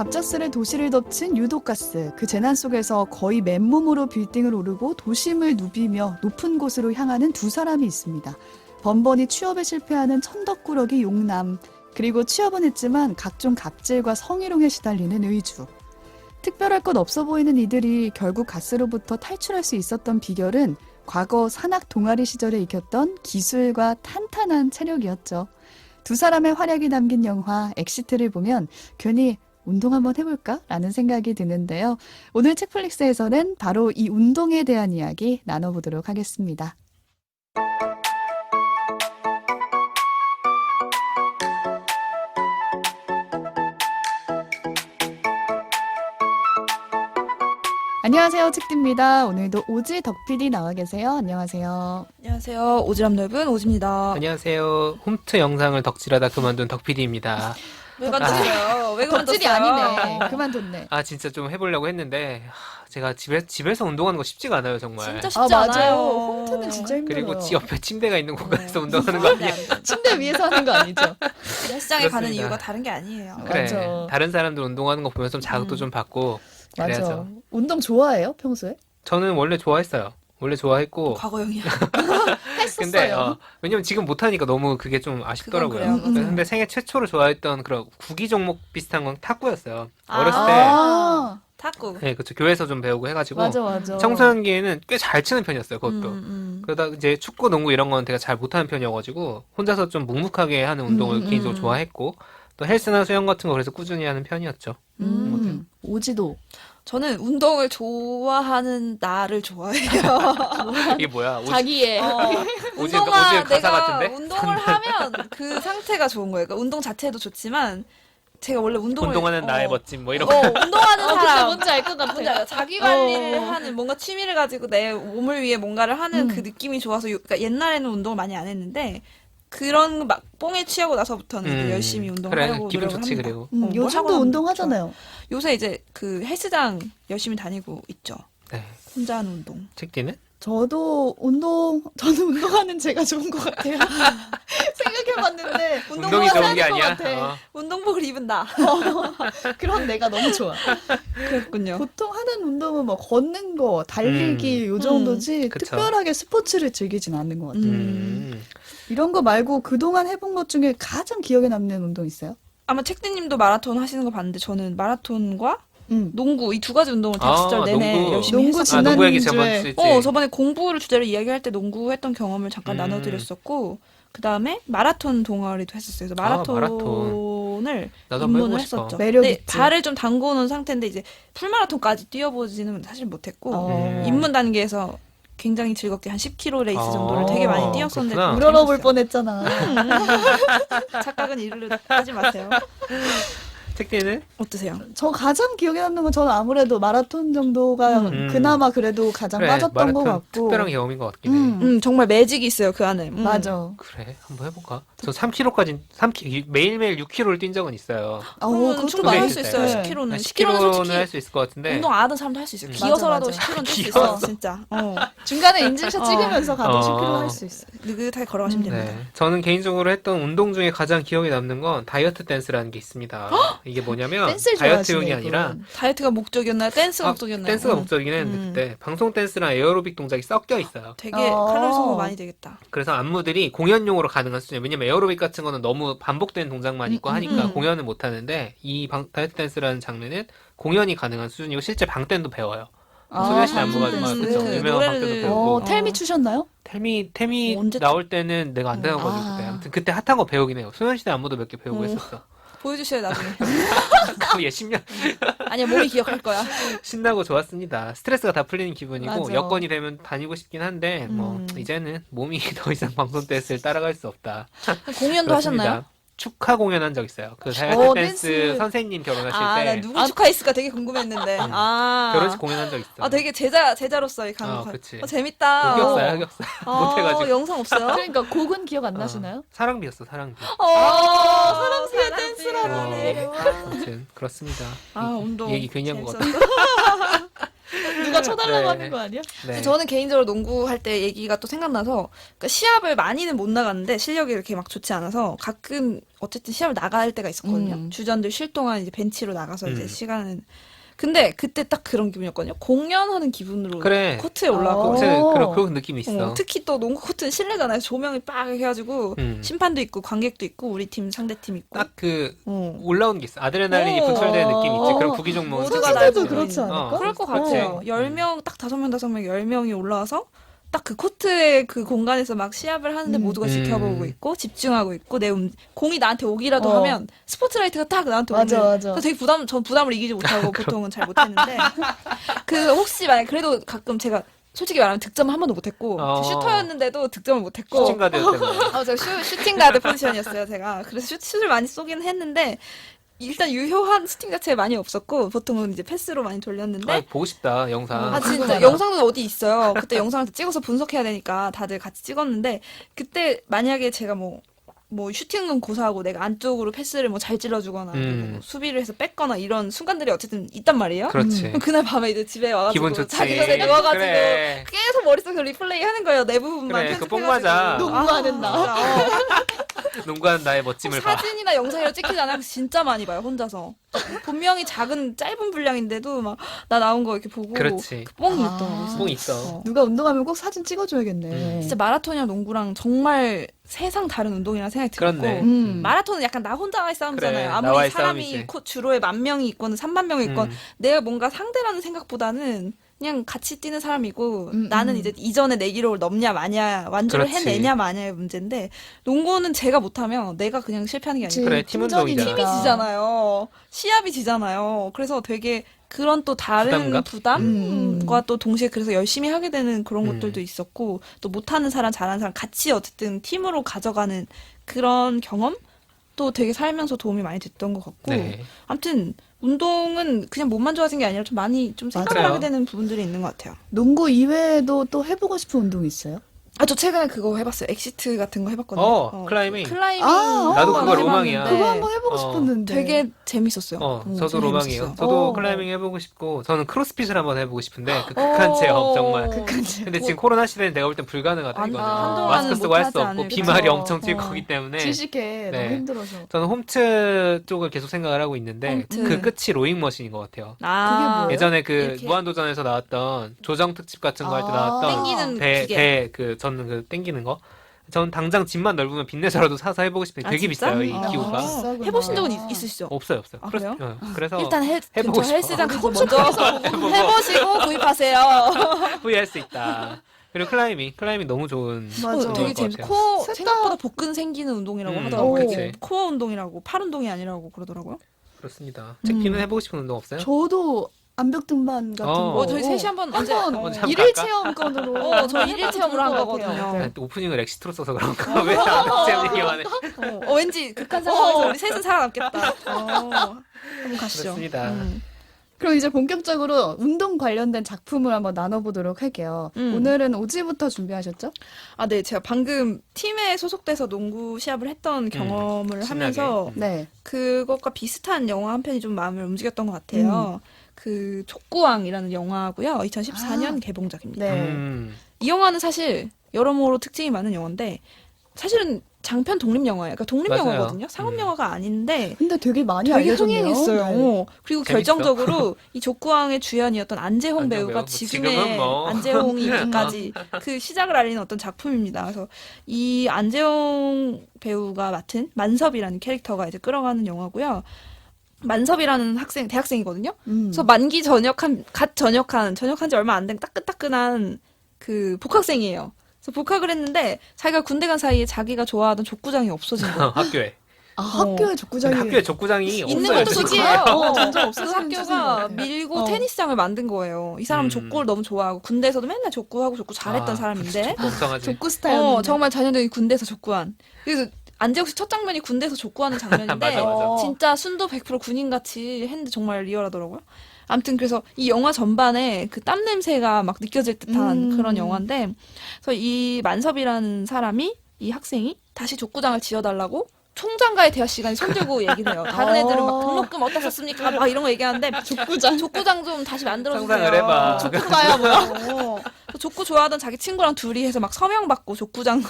갑작스레 도시를 덮친 유독가스. 그 재난 속에서 거의 맨몸으로 빌딩을 오르고 도심을 누비며 높은 곳으로 향하는 두 사람이 있습니다. 번번이 취업에 실패하는 천덕꾸러기 용남, 그리고 취업은 했지만 각종 갑질과 성희롱에 시달리는 의주. 특별할 것 없어 보이는 이들이 결국 가스로부터 탈출할 수 있었던 비결은 과거 산악 동아리 시절에 익혔던 기술과 탄탄한 체력이었죠. 두 사람의 활약이 담긴 영화 엑시트를 보면 괜히 운동 한번 해볼까? 라는 생각이 드는데요. 오늘 책플릭스에서는 바로 이 운동에 대한 이야기 나눠보도록 하겠습니다. 안녕하세요, 책디입니다. 오늘도 오지 덕PD 나와 계세요. 안녕하세요. 안녕하세요. 오지랖 넓은 오지입니다. 안녕하세요. 홈트 영상을 덕질하다 그만둔 덕PD입니다. 왜 그만뒀어요? 왜 덕질이 그만뒀어요? 아니네. 그만뒀네. 아 진짜 좀 해보려고 했는데 제가 집에서 운동하는 거 쉽지가 않아요 정말. 진짜 쉽지 않아요. 맞아요. 홈트는 진짜 힘들어요. 그리고 지 옆에 침대가 있는 곳에서 운동하는 거 아니에요? 침대 위에서 하는 거 아니죠? 헬스장에 가는 그렇습니다. 이유가 다른 게 아니에요. 그래. 맞아. 다른 사람들 운동하는 거 보면 좀 자극도 좀 받고 맞아. 그래야죠. 운동 좋아해요, 평소에? 저는 원래 좋아했어요. 원래 좋아했고 과거형이야. 근데 했었어요. 왜냐면 지금 못하니까 너무 그게 좀 아쉽더라고요. 그건 그래요. 근데 생애 최초로 좋아했던 그런 구기 종목 비슷한 건 탁구였어요. 아. 어렸을 때 아, 탁구. 네, 그렇죠. 교회에서 좀 배우고 해가지고 맞아. 청소년기에는 꽤 잘 치는 편이었어요. 그것도. 그러다 이제 축구, 농구 이런 건 되게 잘 못하는 편이어가지고 혼자서 좀 묵묵하게 하는 운동을 개인적으로 좋아했고 또 헬스나 수영 같은 거 그래서 꾸준히 하는 편이었죠. 오지도. 저는 운동을 좋아하는 나를 좋아해요. 이게 뭐야? 자기의. 오지 운동화 가사 내가 같은데? 운동을 하면 그 상태가 좋은 거예요. 그러니까 운동 자체도 좋지만 제가 원래 운동을 운동하는 나의 멋짐 뭐 이런 거. 운동하는 근데 사람 뭔지 알 것 같아. 뭔지 알아요? 자기 관리를 하는 뭔가 취미를 가지고 내 몸을 위해 뭔가를 하는 그 느낌이 좋아서 그러니까 옛날에는 운동을 많이 안 했는데 그런 막 뽕에 취하고 나서부터는 이제 열심히 운동을 그래, 하려고 기분 노력을 좋지 합니다. 그리고. 뭐 요즘도 학원 운동하잖아요. 요새 이제 그 헬스장 열심히 다니고 있죠. 네. 혼자 하는 운동. 책디는? 저는 운동하는 제가 좋은 것 같아요. 생각해봤는데, 운동이 좋은 게 하는 것 아니야? 같아. 운동복을 입은다. 그런 내가 너무 좋아. 그랬군요. 보통 하는 운동은 뭐 걷는 거, 달리기 요 정도지 그쵸. 특별하게 스포츠를 즐기진 않는 것 같아요. 이런 거 말고 그동안 해본 것 중에 가장 기억에 남는 운동 있어요? 아마 책디님도 마라톤 하시는 거 봤는데 저는 마라톤과 응. 농구 이 두 가지 운동을 대학 시절 내내 농구. 열심히 농구 했었어요. 농구 얘기 지난주에 저번 주에 저번에 공부를 주제로 이야기할 때 농구 했던 경험을 잠깐 나눠드렸었고, 그 다음에 마라톤 동아리도 했었어요. 그래서 마라톤을 나도 한번 입문을 해보고 싶어. 했었죠. 매력 근데 있지. 발을 좀 담궈 놓은 상태인데 이제 풀마라톤까지 뛰어보지는 사실 못했고, 입문 단계에서 굉장히 즐겁게 한 10km 레이스 정도를 되게 많이 뛰었었는데 그렇구나. 우러러볼 재밌었어요. 뻔했잖아. 착각은 이르르 하지 마세요. 책디는? 어떠세요? 저 가장 기억에 남는 건 저는 아무래도 마라톤 정도가 그나마 그래도 가장 그래, 빠졌던 것 마라톤 같고. 특별한 경험인 것 같긴 해. 정말 매직이 있어요 그 안에. 맞아. 그래, 한번 해볼까? 저 3km까지, 매일매일 6km를 뛴 적은 있어요. 그러면 그것도 충분히 할 많이 수 있어요. 있어요. 네. 10km는 10km는 10km는 솔직히 할 수 있을 것 같은데. 운동 안 하던 사람도 할 수 있어요. 맞아, 기어서라도 맞아. 10km는 뛸 수 기어서. 있어 진짜. 중간에 인증샷 찍으면서 가도 어. 10km 할 수 있어. 느긋하게 걸어가시면 됩니다. 네. 저는 개인적으로 했던 운동 중에 가장 기억에 남는 건 다이어트 댄스라는 게 있습니다. 이게 뭐냐면 댄스를 다이어트용이 좋아하시네, 아니라 이분. 다이어트가 목적이었나요? 댄스가 목적이었나요? 댄스가 목적이긴 했는데 그때 방송 댄스랑 에어로빅 동작이 섞여 있어요. 되게 칼로리 소모 많이 되겠다. 그래서 안무들이 공연용으로 가능한 수준이에요. 왜냐면 에어로빅 같은 거는 너무 반복된 동작만 있고 하니까 공연은 못 하는데 이 다이어트 댄스라는 장르는 공연이 가능한 수준이고 실제 방댄도 배워요. 소녀시 안무가 댄스. 그쵸, 유명한 방댄도 노래를- 배우고 텔미 추셨나요? 템이 언제 나올 때는 내가 안 돼가지고 그때 아무튼 그때 핫한 거 배우긴 해요. 소녀시대 안무도 몇 개 배우고 했었어. 보여주셔야 나중에. 그거 얘 10년 아니야 몸이 기억할 거야. 신나고 좋았습니다. 스트레스가 다 풀리는 기분이고 맞아. 여건이 되면 다니고 싶긴 한데 뭐 이제는 몸이 더 이상 방송 댄스를 따라갈 수 없다. 공연도 그렇습니다. 하셨나요? 축하 공연한 적 있어요. 그 다이어트 댄스 댄스. 선생님 결혼하실 나 때 누구 축하했을까 되게 궁금했는데. 결혼식 공연한 적 있어. 되게 제자로서의 감각. 그치. 재밌다. 흑역사 못해가지고. 영상 없어요? 그러니까 곡은 기억 안 나시나요? 사랑비였어 사랑비. 사랑스의 댄스라네. 아무튼 그렇습니다. 운동. 이 얘기 괜히 한 것 같아. 재밌었어. 누가 쳐달라고 네. 하는 거 아니야? 네. 저는 개인적으로 농구할 때 얘기가 또 생각나서 그러니까 시합을 많이는 못 나갔는데 실력이 이렇게 막 좋지 않아서 가끔 어쨌든 시합을 나갈 때가 있었거든요. 주전들 쉴 동안 이제 벤치로 나가서 이제 시간은 근데 그때 딱 그런 기분이었거든요. 공연하는 기분으로 그래. 코트에 올라가고 그런 느낌이 있어. 특히 또 농구 코트는 실내잖아요. 조명이 빡 해가지고 심판도 있고 관객도 있고 우리 팀 상대팀 있고 딱 그 올라오는 게 있어. 아드레날린이 분출되는 느낌 있지. 그런 구기 종목. 모두가 선수들도 날 그렇지 보고 않을까? 그럴 것 그렇지. 같아요. 10명, 딱 5명, 5명, 10명이 올라와서 딱 그 코트의 그 공간에서 막 시합을 하는데 모두가 지켜보고 있고 집중하고 있고 공이 나한테 오기라도 하면 스포트라이트가 딱 나한테 오는 맞아. 그래서 되게 전 부담을 이기지 못하고 보통은 잘 못했는데 그 혹시 만약 그래도 가끔 제가 솔직히 말하면 득점 한 번도 못했고 슈터였는데도 득점을 못했고 슈팅가드였다며. 제가 슈팅가드 포지션이었어요 제가. 그래서 슛을 많이 쏘긴 했는데 일단 유효한 슈팅 자체가 많이 없었고 보통은 이제 패스로 많이 돌렸는데 보고 싶다 영상. 진짜 영상은 어디 있어요. 그때 영상을 찍어서 분석해야 되니까 다들 같이 찍었는데 그때 만약에 제가 뭐 슈팅은 고사하고 내가 안쪽으로 패스를 뭐 잘 찔러주거나 뭐 수비를 해서 뺐거나 이런 순간들이 어쨌든 있단 말이에요. 그렇지. 그럼 그날 밤에 이제 집에 와가지고 기분 좋지. 자기 전에 누워가지고 그래. 계속 머릿속에서 리플레이 하는 거예요. 내 부분만 그래, 그거 편집해가지고. 뽕 맞아. 농구하는 나. 농구하는 나의 멋짐을 봐. 사진이나 영상이라 찍히지 않아서 진짜 많이 봐요 혼자서. 분명히 짧은 분량인데도 막 나 나온 거 이렇게 보고 그렇지. 그 뽕이 있더라고. 뽕 있어. 누가 운동하면 꼭 사진 찍어줘야겠네. 진짜 마라톤이랑 농구랑 정말 세상 다른 운동이라는 생각이 들었고 그렇네. 마라톤은 약간 나 혼자의 싸움이잖아요. 그래, 아무리 나와의 사람이 싸움이지. 주로에 10,000명이 있건 30,000명이 있건 내가 뭔가 상대라는 생각보다는 그냥 같이 뛰는 사람이고 나는 이제 이전에 내 기록을 넘냐 마냐 완주를 그렇지. 해내냐 마냐의 문제인데 농구는 제가 못하면 내가 그냥 실패하는 게 아니고 그래, 팀 운동이잖아. 팀이 지잖아요. 시합이 지잖아요. 그래서 되게 그런 또 다른 부담감? 부담과 또 동시에 그래서 열심히 하게 되는 그런 것들도 있었고 또 못하는 사람 잘하는 사람 같이 어쨌든 팀으로 가져가는 그런 경험도 되게 살면서 도움이 많이 됐던 것 같고 네. 아무튼 운동은 그냥 몸만 좋아진 게 아니라 좀 많이 좀 생각을 맞아요. 하게 되는 부분들이 있는 것 같아요. 농구 이외에도 또 해보고 싶은 운동이 있어요? 저 최근에 그거 해봤어요. 엑시트 같은 거 해봤거든요. 클라이밍. 클라이밍. 나도 그거 해봤는데 로망이야. 그거 한번 해보고 싶었는데. 되게 재밌었어요. 저도 되게 로망이에요. 재밌었어요. 저도 클라이밍 해보고 싶고, 저는 크로스핏을 한번 해보고 싶은데, 그 극한 체험, 정말. 근데 지금 코로나 시대는 내가 볼 땐 불가능하다, 이거는. 한동안은 마스크 쓰고 할 수 못하지 없고, 않을까. 비말이 그쵸. 엄청 튈 거기 때문에. 질식해 네. 너무 힘들어서. 저는 홈트 쪽을 계속 생각을 하고 있는데, 홈트. 그 끝이 로잉머신인 것 같아요. 그게 뭐예요? 예전에 그 이렇게? 무한도전에서 나왔던 조정 특집 같은 거 할 때 나왔던 땡기는 기계. 저는 그 땡기는 거. 전 당장 집만 넓으면 빚내서라도 사서 해보고 싶은데 되게 진짜? 비싸요, 이 기구가. 비싸구나. 해보신 적은 있으시죠? 없어요. 아, 그래요? 그래서 일단 해보고 근처 싶어. 헬스장 가서 먼저 해보시고 구입하세요. 후회할 수 있다. 그리고 클라이밍 너무 좋은 맞아. 운동일 되게 것 재밌어. 같아요. 생각보다 복근 생기는 운동이라고 오, 하더라고요. 그치. 코어 운동이라고 팔 운동이 아니라고 그러더라고요. 그렇습니다. 제키는 해보고 싶은 운동 없어요? 저도 암벽 등반 같은 거. 저희 셋이 한번 언제 한번 잠깐 일일 갈까? 체험권으로. 저 일일 체험으로 한 거거든요. 아, 오프닝을 엑시트로 써서 그런가? 왜 암벽 얘기만 해? 왠지 극한 상황에서 우리 셋은 살아남겠다. 한번 가시죠. 그렇습니다. 그럼 이제 본격적으로 운동 관련된 작품을 한번 나눠보도록 할게요. 오늘은 오지부터 준비하셨죠? 네. 제가 방금 팀에 소속돼서 농구 시합을 했던 경험을 신나게. 하면서 네. 그것과 비슷한 영화 한 편이 좀 마음을 움직였던 것 같아요. 그 족구왕이라는 영화고요. 2014년 개봉작입니다. 네. 이 영화는 사실 여러모로 특징이 많은 영화인데 사실은 장편 독립 영화예요. 그러니까 독립 맞아요. 영화거든요. 상업 영화가 아닌데 근데 되게 많이 되게 알려졌네요. 흥행했어요. 네. 그리고 재밌어. 결정적으로 이 족구왕의 주연이었던 안재홍 안재홍 배우가 배우? 지금의 지금은 뭐. 안재홍이까지 그 시작을 알리는 어떤 작품입니다. 그래서 이 안재홍 배우가 맡은 만섭이라는 캐릭터가 이제 끌어가는 영화고요. 만섭이라는 대학생이거든요. 그래서 만기 갓 전역한 지 얼마 안 된 따끈따끈한 그 복학생이에요. 그래서 복학을 했는데 자기가 군대 간 사이에 자기가 좋아하던 족구장이 없어진 거예요. 학교에. 학교에 족구장이 학교에 족구장이 있는 없어요. 것도 지금. 속이에요. 점점 그 없어지는 학교가 추세인 것 밀고 테니스장을 만든 거예요. 이 사람은 족구를 너무 좋아하고 군대에서도 맨날 족구 잘했던 사람인데 멍청하지. 족구 스타일. 정말 전형적인 군대에서 족구한. 그래서 안재욱 씨 첫 장면이 군대에서 족구하는 장면인데 맞아. 진짜 순도 100% 군인같이 했는데 정말 리얼하더라고요. 아무튼 그래서 이 영화 전반에 그 땀 냄새가 막 느껴질 듯한 그런 영화인데 그래서 이 만섭이라는 사람이 이 학생이 다시 족구장을 지어달라고 총장과의 대화 시간에 손들고 얘기를 해요. 다른 애들은 막 등록금 어디다 썼습니까? 막 이런 거 얘기하는데 족구장 좀 다시 만들어주세요. 상상을 해봐. 족구가야 뭐야? 족구 좋아하던 자기 친구랑 둘이 해서 막 서명 받고 족구장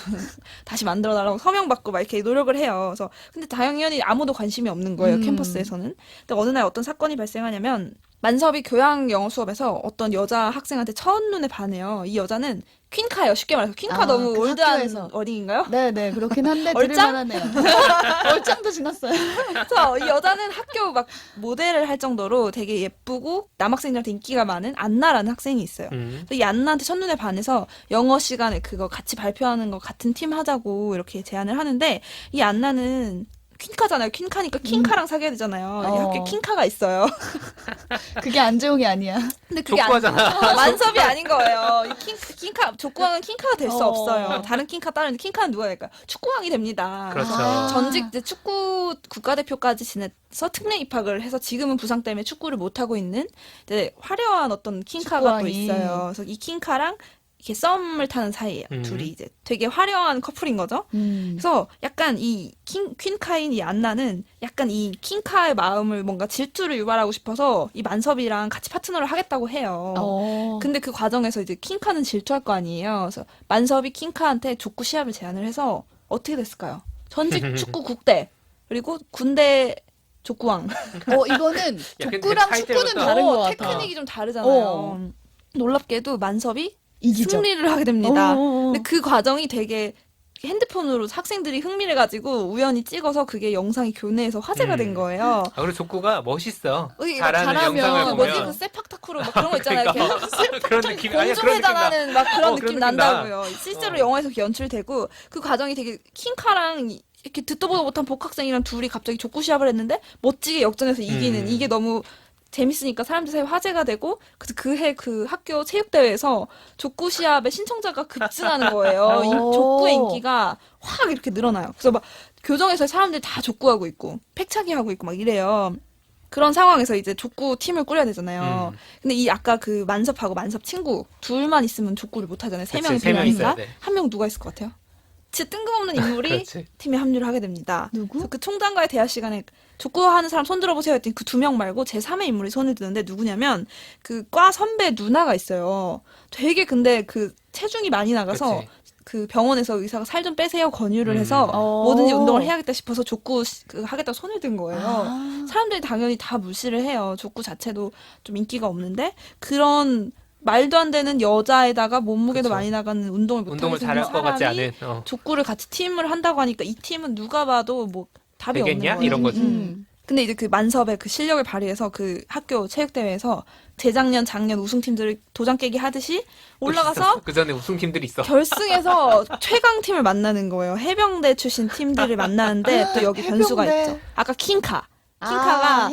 다시 만들어달라고 서명 받고 막 이렇게 노력을 해요. 그래서 근데 당연히 아무도 관심이 없는 거예요. 캠퍼스에서는. 근데 어느 날 어떤 사건이 발생하냐면 만섭이 교양 영어 수업에서 어떤 여자 학생한테 첫눈에 반해요. 이 여자는 퀸카예요. 쉽게 말해서 퀸카 너무 그 올드한 학교에서. 어린인가요? 네네 그렇긴 한데 얼짱? 들을만하네요. 얼짱도 지났어요. 그래서 이 여자는 학교 막 모델을 할 정도로 되게 예쁘고 남학생들한테 인기가 많은 안나라는 학생이 있어요. 그래서 이 안나한테 첫눈에 반해서 영어 시간에 그거 같이 발표하는 거 같은 팀 하자고 이렇게 제안을 하는데 이 안나는 퀸카잖아요. 퀸카니까 킹카랑 사귀어야 되잖아요. 이 학교에 킹카가 있어요. 그게 안재홍이 아니야. 근데 그게 족구하잖아. 만섭이 아닌 거예요. 이 킹카 족구왕은 킹카가 될 수 없어요. 다른 킹카 따르는데 킹카는 누가 될까요? 축구왕이 됩니다. 그렇죠. 전직 이제 축구 국가대표까지 지내서 특례 입학을 해서 지금은 부상 때문에 축구를 못 하고 있는 이제 화려한 어떤 킹카가 또 축구왕이. 있어요. 그래서 이 킹카랑 이렇게 썸을 타는 사이예요. 둘이 이제 되게 화려한 커플인 거죠. 그래서 약간 이 퀸카인 이 안나는 약간 이 킹카의 마음을 뭔가 질투를 유발하고 싶어서 이 만섭이랑 같이 파트너를 하겠다고 해요. 근데 그 과정에서 이제 킹카는 질투할 거 아니에요. 그래서 만섭이 킹카한테 족구 시합을 제안을 해서 어떻게 됐을까요? 전직 축구 국대 그리고 군대 족구왕. 이거는 근데 족구랑 타이틀부터 축구는 다른 것 같아. 테크닉이 좀 다르잖아요. 놀랍게도 만섭이 이기죠. 승리를 하게 됩니다. 어어어. 근데 그 과정이 되게 핸드폰으로 학생들이 흥미를 가지고 우연히 찍어서 그게 영상이 교내에서 화제가 된 거예요. 그리고 족구가 멋있어. 여기 잘하는 잘하면 영상을 뭐지 보면. 그 세팍타크로 막 그런 거 있잖아요. 이렇게 그런 느낌 아니야? 그런 느낌 나. 공중회전하는 막 그런 느낌 그런 느낌 난다고요. 실제로 영화에서 그렇게 연출되고 그 과정이 되게 킹카랑 이렇게 듣도 보도 못한 복학생이랑 둘이 갑자기 족구 시합을 했는데 멋지게 역전해서 이기는 이게 너무 재밌으니까 사람들 사이에 화제가 되고 그래서 그해 그 학교 체육대회에서 족구 시합에 신청자가 급증하는 거예요. 이 족구의 인기가 확 이렇게 늘어나요. 그래서 막 교정에서 사람들이 다 족구하고 있고 패차기 하고 있고 막 이래요. 그런 상황에서 이제 족구 팀을 꾸려야 되잖아요. 근데 이 아까 그 만섭하고 만섭 친구 둘만 있으면 족구를 못 하잖아요. 세 명이 세 명 있어야 필요하니까 돼. 한 명 누가 있을 것 같아요? 진짜 뜬금없는 인물이 그렇지. 팀에 합류를 하게 됩니다. 누구? 그래서 그 총장과의 대화 시간에 족구하는 사람 손 들어보세요 했더니 그 두 명 말고 제3의 인물이 손을 드는데 누구냐면 그 과 선배 누나가 있어요. 되게 근데 그 체중이 많이 나가서 그치. 그 병원에서 의사가 살 좀 빼세요 권유를 해서 뭐든지 운동을 해야겠다 싶어서 족구 하겠다고 손을 든 거예요. 사람들이 당연히 다 무시를 해요. 족구 자체도 좀 인기가 없는데 그런 말도 안 되는 여자에다가 몸무게도 그쵸. 많이 나가는 운동을 못하게 운동을 생긴 잘할 것 같지 사람이 않은. 족구를 같이 팀을 한다고 하니까 이 팀은 누가 봐도 뭐 답이 되겠냐? 없는 거예요. 이런 거지. 근데 이제 그 만섭의 그 실력을 발휘해서 그 학교 체육대회에서 재작년, 작년 우승팀들을 도장 깨기 하듯이 올라가서 그 전에 우승팀들이 있어. 결승에서 최강팀을 만나는 거예요. 해병대 출신 팀들을 만나는데 또 여기 변수가 해병대. 있죠. 아까 킹카가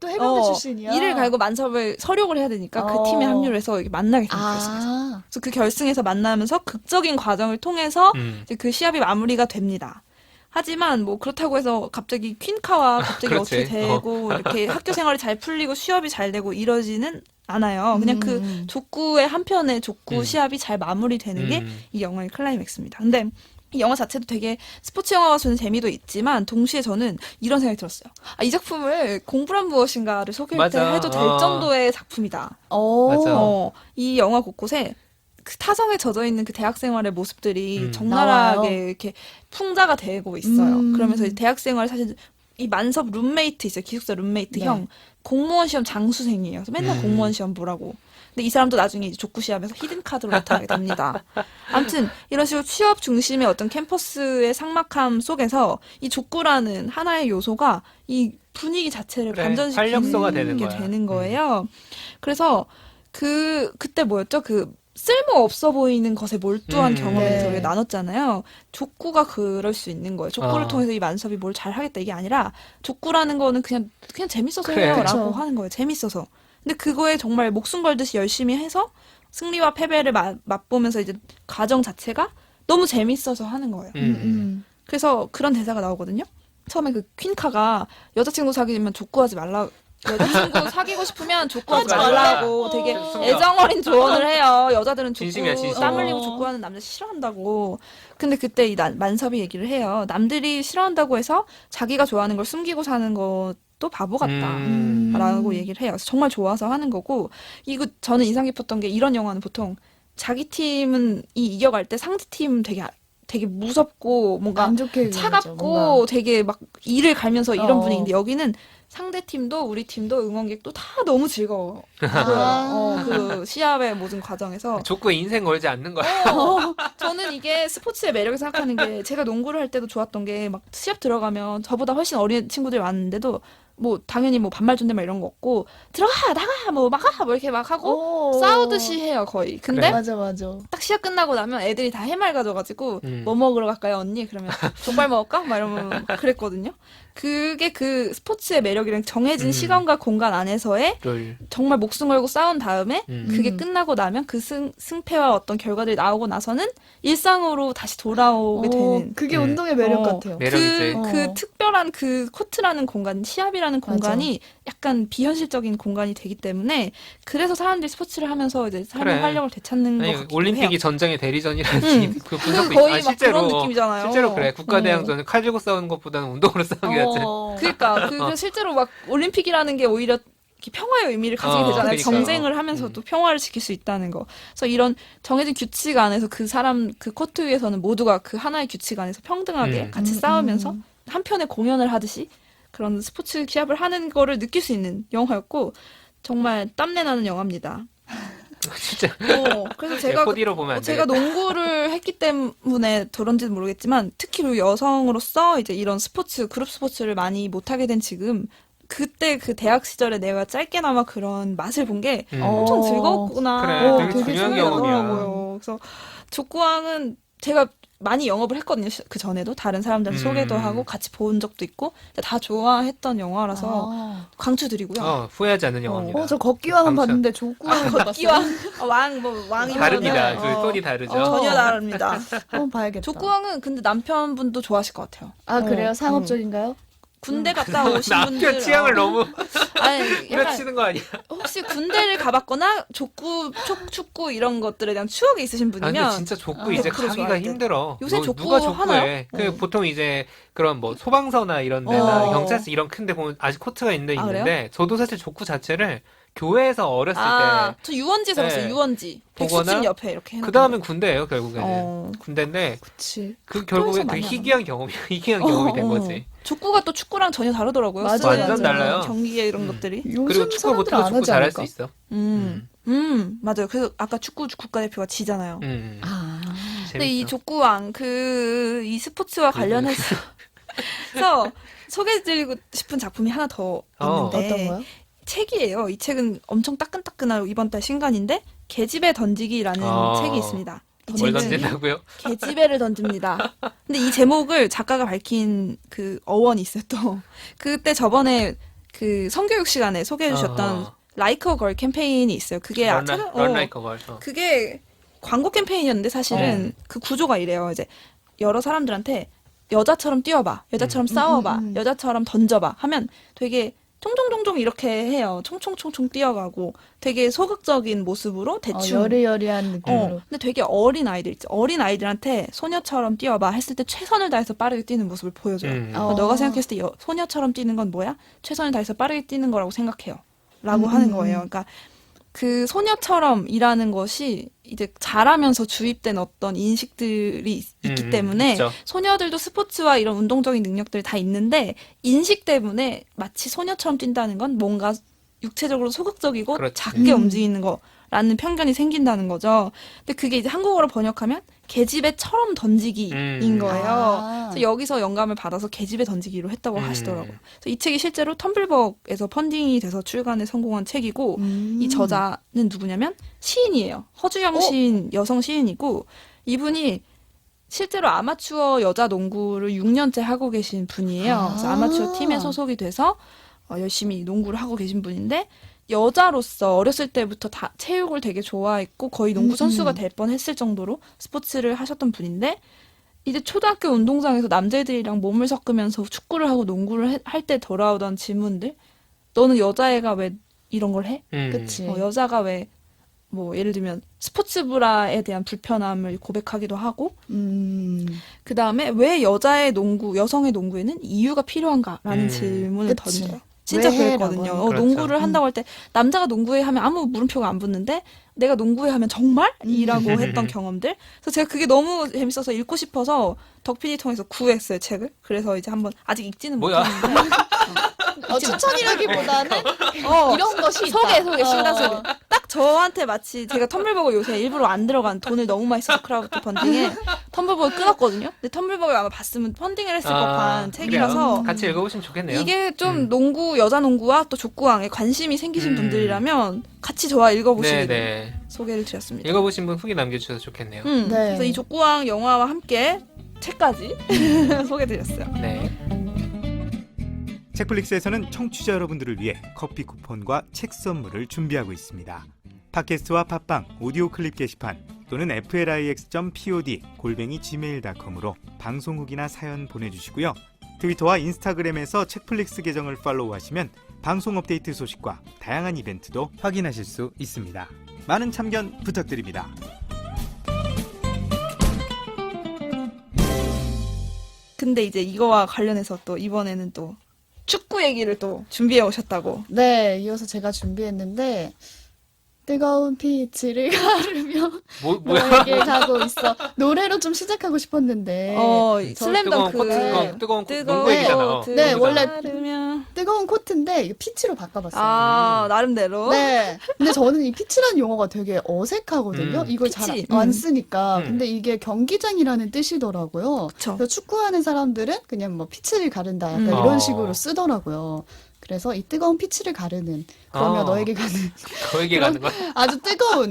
또 해병대 출신이야. 이를 갈고 만섭을 서력을 해야 되니까 그 팀에 합류를 해서 여기 만나게 됩니다. 결승에서. 그래서 그 결승에서 만나면서 극적인 과정을 통해서 이제 그 시합이 마무리가 됩니다. 하지만 뭐 그렇다고 해서 갑자기 퀸카와 갑자기 그렇지. 어떻게 되고 이렇게 학교 생활이 잘 풀리고 취업이 잘 되고 이러지는 않아요. 그냥 그 족구의 한편의 족구 시합이 잘 마무리되는 게 이 영화의 클라이맥스입니다. 근데 이 영화 자체도 되게 스포츠 영화가 주는 재미도 있지만 동시에 저는 이런 생각이 들었어요. 이 작품을 공부란 무엇인가를 소개해도 될 정도의 작품이다. 맞아. 이 영화 곳곳에 그 타성에 젖어 있는 그 대학 생활의 모습들이 나와요. 적나라하게 이렇게 풍자가 되고 있어요. 그러면서 이 대학 생활 사실 이 만섭 룸메이트 있어요. 기숙사 룸메이트 네. 형 공무원 시험 장수생이에요. 그래서 맨날 공무원 시험 보라고. 근데 이 사람도 나중에 이제 족구 시합에서 히든 카드로 나타나게 됩니다. 아무튼 이런 식으로 취업 중심의 어떤 캠퍼스의 삭막함 속에서 이 족구라는 하나의 요소가 이 분위기 자체를 그래, 반전시키는 활력소가 되는 게 거야. 되는 거예요. 그래서 그때 뭐였죠? 그 쓸모 없어 보이는 것에 몰두한 경험에 대해서 네. 우리가 나눴잖아요. 족구가 그럴 수 있는 거예요. 족구를 통해서 이 만섭이 뭘 잘하겠다 이게 아니라 족구라는 거는 그냥 재밌어서 그래. 해요라고 그쵸. 하는 거예요. 재밌어서. 근데 그거에 정말 목숨 걸듯이 열심히 해서 승리와 패배를 맛보면서 이제 과정 자체가 너무 재밌어서 하는 거예요. 그래서 그런 대사가 나오거든요. 처음에 그 퀸카가 여자친구 사귀면 족구하지 말라 여자친구 사귀고 싶으면 족구하지 맞아. 말라고 되게 숨겨. 애정어린 조언을 해요. 여자들은 진심이야, 족구 진심. 땀 흘리고 족구하는 남자 싫어한다고. 근데 그때 이 만섭이 얘기를 해요. 남들이 싫어한다고 해서 자기가 좋아하는 걸 숨기고 사는 것도 바보 같다. 라고 얘기를 해요. 그래서 정말 좋아서 하는 거고, 이거 저는 인상 깊었던 게 이런 영화는 보통 자기 팀은 이겨갈 때 상대 팀 되게 무섭고 뭔가 안 좋게 차갑고 그려져, 뭔가. 되게 막 이를 갈면서 이런 어. 분위기인데 여기는 상대 팀도 우리 팀도 응원객도 다 너무 즐거워. 그 시합의 모든 과정에서. 족구에 인생 걸지 않는 거야. 저는 이게 스포츠의 매력을 생각하는 게 제가 농구를 할 때도 좋았던 게 막 시합 들어가면 저보다 훨씬 어린 친구들이 많은데도 뭐 당연히 뭐 반말 존댓말 이런 거 없고 들어가 나가 뭐 막아 뭐 이렇게 막 하고 싸우듯이 해요 거의. 근데 그래. 맞아. 딱 시합 끝나고 나면 애들이 다 해맑아져가지고 음. 뭐 먹으러 갈까요 언니? 그러면 족발 먹을까? 막 이러면 그랬거든요. 그게 그 스포츠의 매력이랑 정해진 시간과 공간 안에서의 롤. 정말 목숨 걸고 싸운 다음에 그게 음. 끝나고 나면 그 승패와 어떤 결과들이 나오고 나서는 일상으로 다시 돌아오게 되는 그게 음. 운동의 매력 어. 같아요. 매력이지. 그 특별한 그 코트라는 공간, 시합이라는 공간이 약간 비현실적인 공간이 되기 때문에 그래서 사람들이 스포츠를 하면서 이제 삶의 그래. 활력을 되찾는 것 아니, 같기도 올림픽이 해요. 전쟁의 대리전이라는 그 그 분석도 거의 있- 막 실제로 그런 느낌이잖아요. 실제로 그래. 국가대항전은 칼 들고 싸우는 것보다는 운동으로 싸우는 게 낫지. 그러니까 그래서 실제로 막 올림픽이라는 게 오히려 이렇게 평화의 의미를 가지게 되잖아요. 그러니까요. 정쟁을 하면서도 평화를 지킬 수 있다는 거. 그래서 이런 정해진 규칙 안에서 그 사람 그 코트 위에서는 모두가 그 하나의 규칙 안에서 평등하게 같이 싸우면서 한 편의 공연을 하듯이 그런 스포츠 시합을 하는 거를 느낄 수 있는 영화였고 정말 땀내 나는 영화입니다. 진짜 그래서 제가 4D로 보면 안 제가 되겠다. 농구를 했기 때문에 그런지는 모르겠지만 특히 우리 여성으로서 이제 이런 스포츠 그룹 스포츠를 많이 못하게 된 지금 그때 그 대학 시절에 내가 짧게나마 그런 맛을 본 게 엄청 즐거웠구나. 그래, 되게 되게 중요한 생각나더라고요. 그래서 족구왕은 제가 많이 영업을 했거든요. 그 전에도 다른 사람들한테 소개도 하고 같이 본 적도 있고 다 좋아했던 영화라서 강추드리고요. 후회하지 않는 영화입니다. 저 걷기왕은 감사. 봤는데 족구왕은 못 봤어요. 왕 왕이 다릅니다. 보면은, 그 톤이 다르죠. 전혀 다릅니다. 한번 봐야겠다. 족구왕은 근데 남편분도 좋아하실 것 같아요. 아 그래요? 상업적인가요? 군대 갔다 오신 분들 남편 취향을 너무 아니 약간 후려치는 거 아니야? 혹시 군대를 가봤거나 축구 이런 것들에 대한 추억이 있으신 아, 분이면 근데 진짜 족구 이제 족구를 가기가 좋아할 때. 힘들어. 요새 족구 누가 족구해? 하나요? 그 보통 이제 그런 뭐 소방서나 이런 데나 어. 경찰서 이런 큰데 보면 아직 코트가 있는데 아, 있는데 저도 사실 족구 자체를 교회에서 어렸을 저 유원지에서 봤어요. 네. 유원지 보거나 백수팀 옆에 이렇게 때 해놓은 그 다음엔 군대예요 결국에는. 어. 군대인데 그치. 그 결국에 많이 되게 희귀한 경험이 된 거지. 족구가 또 축구랑 전혀 다르더라고요. 맞아요. 쓰는 완전 달라요. 경기에 이런 것들이. 그리고 요즘 축구 사람들 못해도 안 축구 하지 잘할 않을까? 수 있어. 맞아요. 그래서 아까 축구 국가대표가 지잖아요. 아. 근데 이 재밌어. 족구왕 이 스포츠와 관련해서 그래서 소개해드리고 싶은 작품이 하나 더 있는데 어떤 거요? 책이에요. 이 책은 엄청 따끈따끈하고 이번 달 신간인데 계집애 던지기라는 책이 있습니다. 뭘 책은 던진다고요? 계집애를 던집니다. 근데 이 제목을 작가가 밝힌 그 어원이 있어요. 또 그때 저번에 그 성교육 시간에 소개해 주셨던 라이크 걸 캠페인이 있어요. 그게 런 라이커 걸. 그게 광고 캠페인이었는데 사실은 그 구조가 이래요. 이제 여러 사람들한테 여자처럼 뛰어봐, 여자처럼 싸워봐, 여자처럼 던져봐 하면 되게 총총총총 이렇게 해요. 총총총총 뛰어가고 되게 소극적인 모습으로 대충. 여리여리한 느낌으로. 근데 되게 어린 아이들 있죠. 어린 아이들한테 소녀처럼 뛰어봐 했을 때 최선을 다해서 빠르게 뛰는 모습을 보여줘요. 그러니까 너가 생각했을 때 소녀처럼 뛰는 건 뭐야? 최선을 다해서 빠르게 뛰는 거라고 생각해요. 라고 하는 거예요. 그러니까 그 소녀처럼이라는 것이 이제 자라면서 주입된 어떤 인식들이 있기 때문에 있죠. 소녀들도 스포츠와 이런 운동적인 능력들이 다 있는데 인식 때문에 마치 소녀처럼 뛴다는 건 뭔가 육체적으로 소극적이고 그렇지. 작게 움직이는 거라는 편견이 생긴다는 거죠. 근데 그게 이제 한국어로 번역하면 계집애처럼 던지기인 거예요. 그래서 여기서 영감을 받아서 계집애 던지기로 했다고 하시더라고요. 그래서 이 책이 실제로 텀블벅에서 펀딩이 돼서 출간에 성공한 책이고 이 저자는 누구냐면 시인이에요. 허주영 시인, 여성 시인이고 이분이 실제로 아마추어 여자 농구를 6년째 하고 계신 분이에요. 그래서 아마추어 팀에 소속이 돼서 열심히 농구를 하고 계신 분인데 여자로서 어렸을 때부터 다 체육을 되게 좋아했고 거의 농구 선수가 될 뻔했을 정도로 스포츠를 하셨던 분인데 이제 초등학교 운동장에서 남자애들이랑 몸을 섞으면서 축구를 하고 농구를 할 때 돌아오던 질문들 너는 여자애가 왜 이런 걸 해? 그치. 여자가 왜 뭐 예를 들면 스포츠 브라에 대한 불편함을 고백하기도 하고 그 다음에 왜 여성의 농구에는 이유가 필요한가라는 질문을 그치. 던져요. 진짜 왜 해라고 그랬거든요. 하는 그렇죠. 농구를 한다고 할 때 남자가 농구에 하면 아무 물음표가 안 붙는데 내가 농구에 하면 정말? 이라고 했던 경험들. 그래서 제가 그게 너무 재밌어서 읽고 싶어서 덕PD 통해서 구했어요, 책을. 그래서 이제 한번 아직 읽지는 뭐야? 못했는데 추천이라기보다는 이런 것이 있다. 소개 심단 소개. 딱 저한테 마치 제가 텀블벅을 요새 일부러 안 들어간 돈을 너무 많이 써서 크라우드 펀딩에 텀블벅을 끊었거든요. 근데 텀블벅을 아마 봤으면 펀딩을 했을 법한 책이라서 그래요. 같이 읽어보시면 좋겠네요. 이게 좀 여자 농구와 또 족구왕에 관심이 생기신 분들이라면 같이 저와 읽어보시기를 네네. 소개를 드렸습니다. 읽어보신 분 후기 남겨주셔서 좋겠네요. 네. 그래서 이 족구왕 영화와 함께 책까지 소개드렸어요. 네. 책플릭스에서는 청취자 여러분들을 위해 커피 쿠폰과 책 선물을 준비하고 있습니다. 팟캐스트와 팟빵, 오디오 클립 게시판 또는 flix.pod@gmail.com으로 방송 후기나 사연 보내주시고요. 트위터와 인스타그램에서 책플릭스 계정을 팔로우하시면 방송 업데이트 소식과 다양한 이벤트도 확인하실 수 있습니다. 많은 참견 부탁드립니다. 근데 이제 이거와 관련해서 또 이번에는 또 축구 얘기를 또 준비해 오셨다고. 네, 이어서 제가 준비했는데 뜨거운 피치를 가르며 뭐야? 너에게 가고 있어. 노래로 좀 시작하고 싶었는데 슬램덩크. 뜨거운 농구 얘기잖아. 네, 원래 뜨면 뜨거운 코트인데 이거 피치로 바꿔봤어요. 나름대로. 네. 근데 저는 이 피치라는 용어가 되게 어색하거든요. 이걸 피치. 잘 안 쓰니까. 음. 근데 이게 경기장이라는 뜻이더라고요. 그쵸. 그래서 축구하는 사람들은 그냥 뭐 피치를 가른다 약간 어. 이런 식으로 쓰더라고요. 그래서 이 뜨거운 피치를 가르는 그러면 너에게 가는 너에게 가는 거야? 아주 뜨거운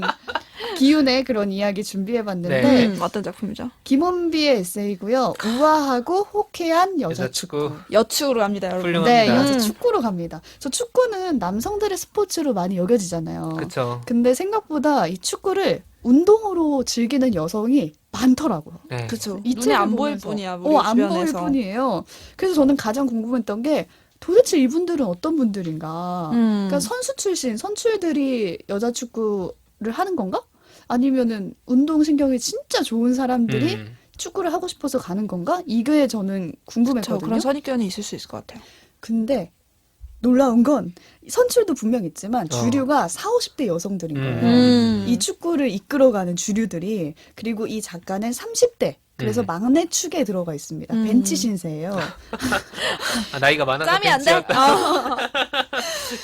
기운의 그런 이야기 준비해봤는데 네. 어떤 작품이죠? 김원비의 에세이고요. 우아하고 호쾌한 여자 축구. 여축으로 갑니다, 여러분. 훌륭합니다. 네, 여자 축구로 갑니다. 저 축구는 남성들의 스포츠로 많이 여겨지잖아요. 그쵸. 근데 생각보다 이 축구를 운동으로 즐기는 여성이 많더라고요. 네. 그쵸. 이 눈에 책을 안 보일 보면서. 뿐이야, 우리 안 보일 주변에서. 뿐이에요. 그래서 저는 가장 궁금했던 게 도대체 이분들은 어떤 분들인가? 그러니까 선수 출신, 선출들이 여자 축구를 하는 건가? 아니면은 운동신경이 진짜 좋은 사람들이 축구를 하고 싶어서 가는 건가? 이게 저는 궁금했거든요. 그런 선입견이 있을 수 있을 것 같아요. 근데 놀라운 건 선출도 분명 있지만 주류가 40, 50대 여성들인 거예요. 이 축구를 이끌어가는 주류들이. 그리고 이 작가는 30대. 그래서 막내 축에 들어가 있습니다. 벤치 신세예요. 나이가 많아서 짬이 안 돼? 벤치였다.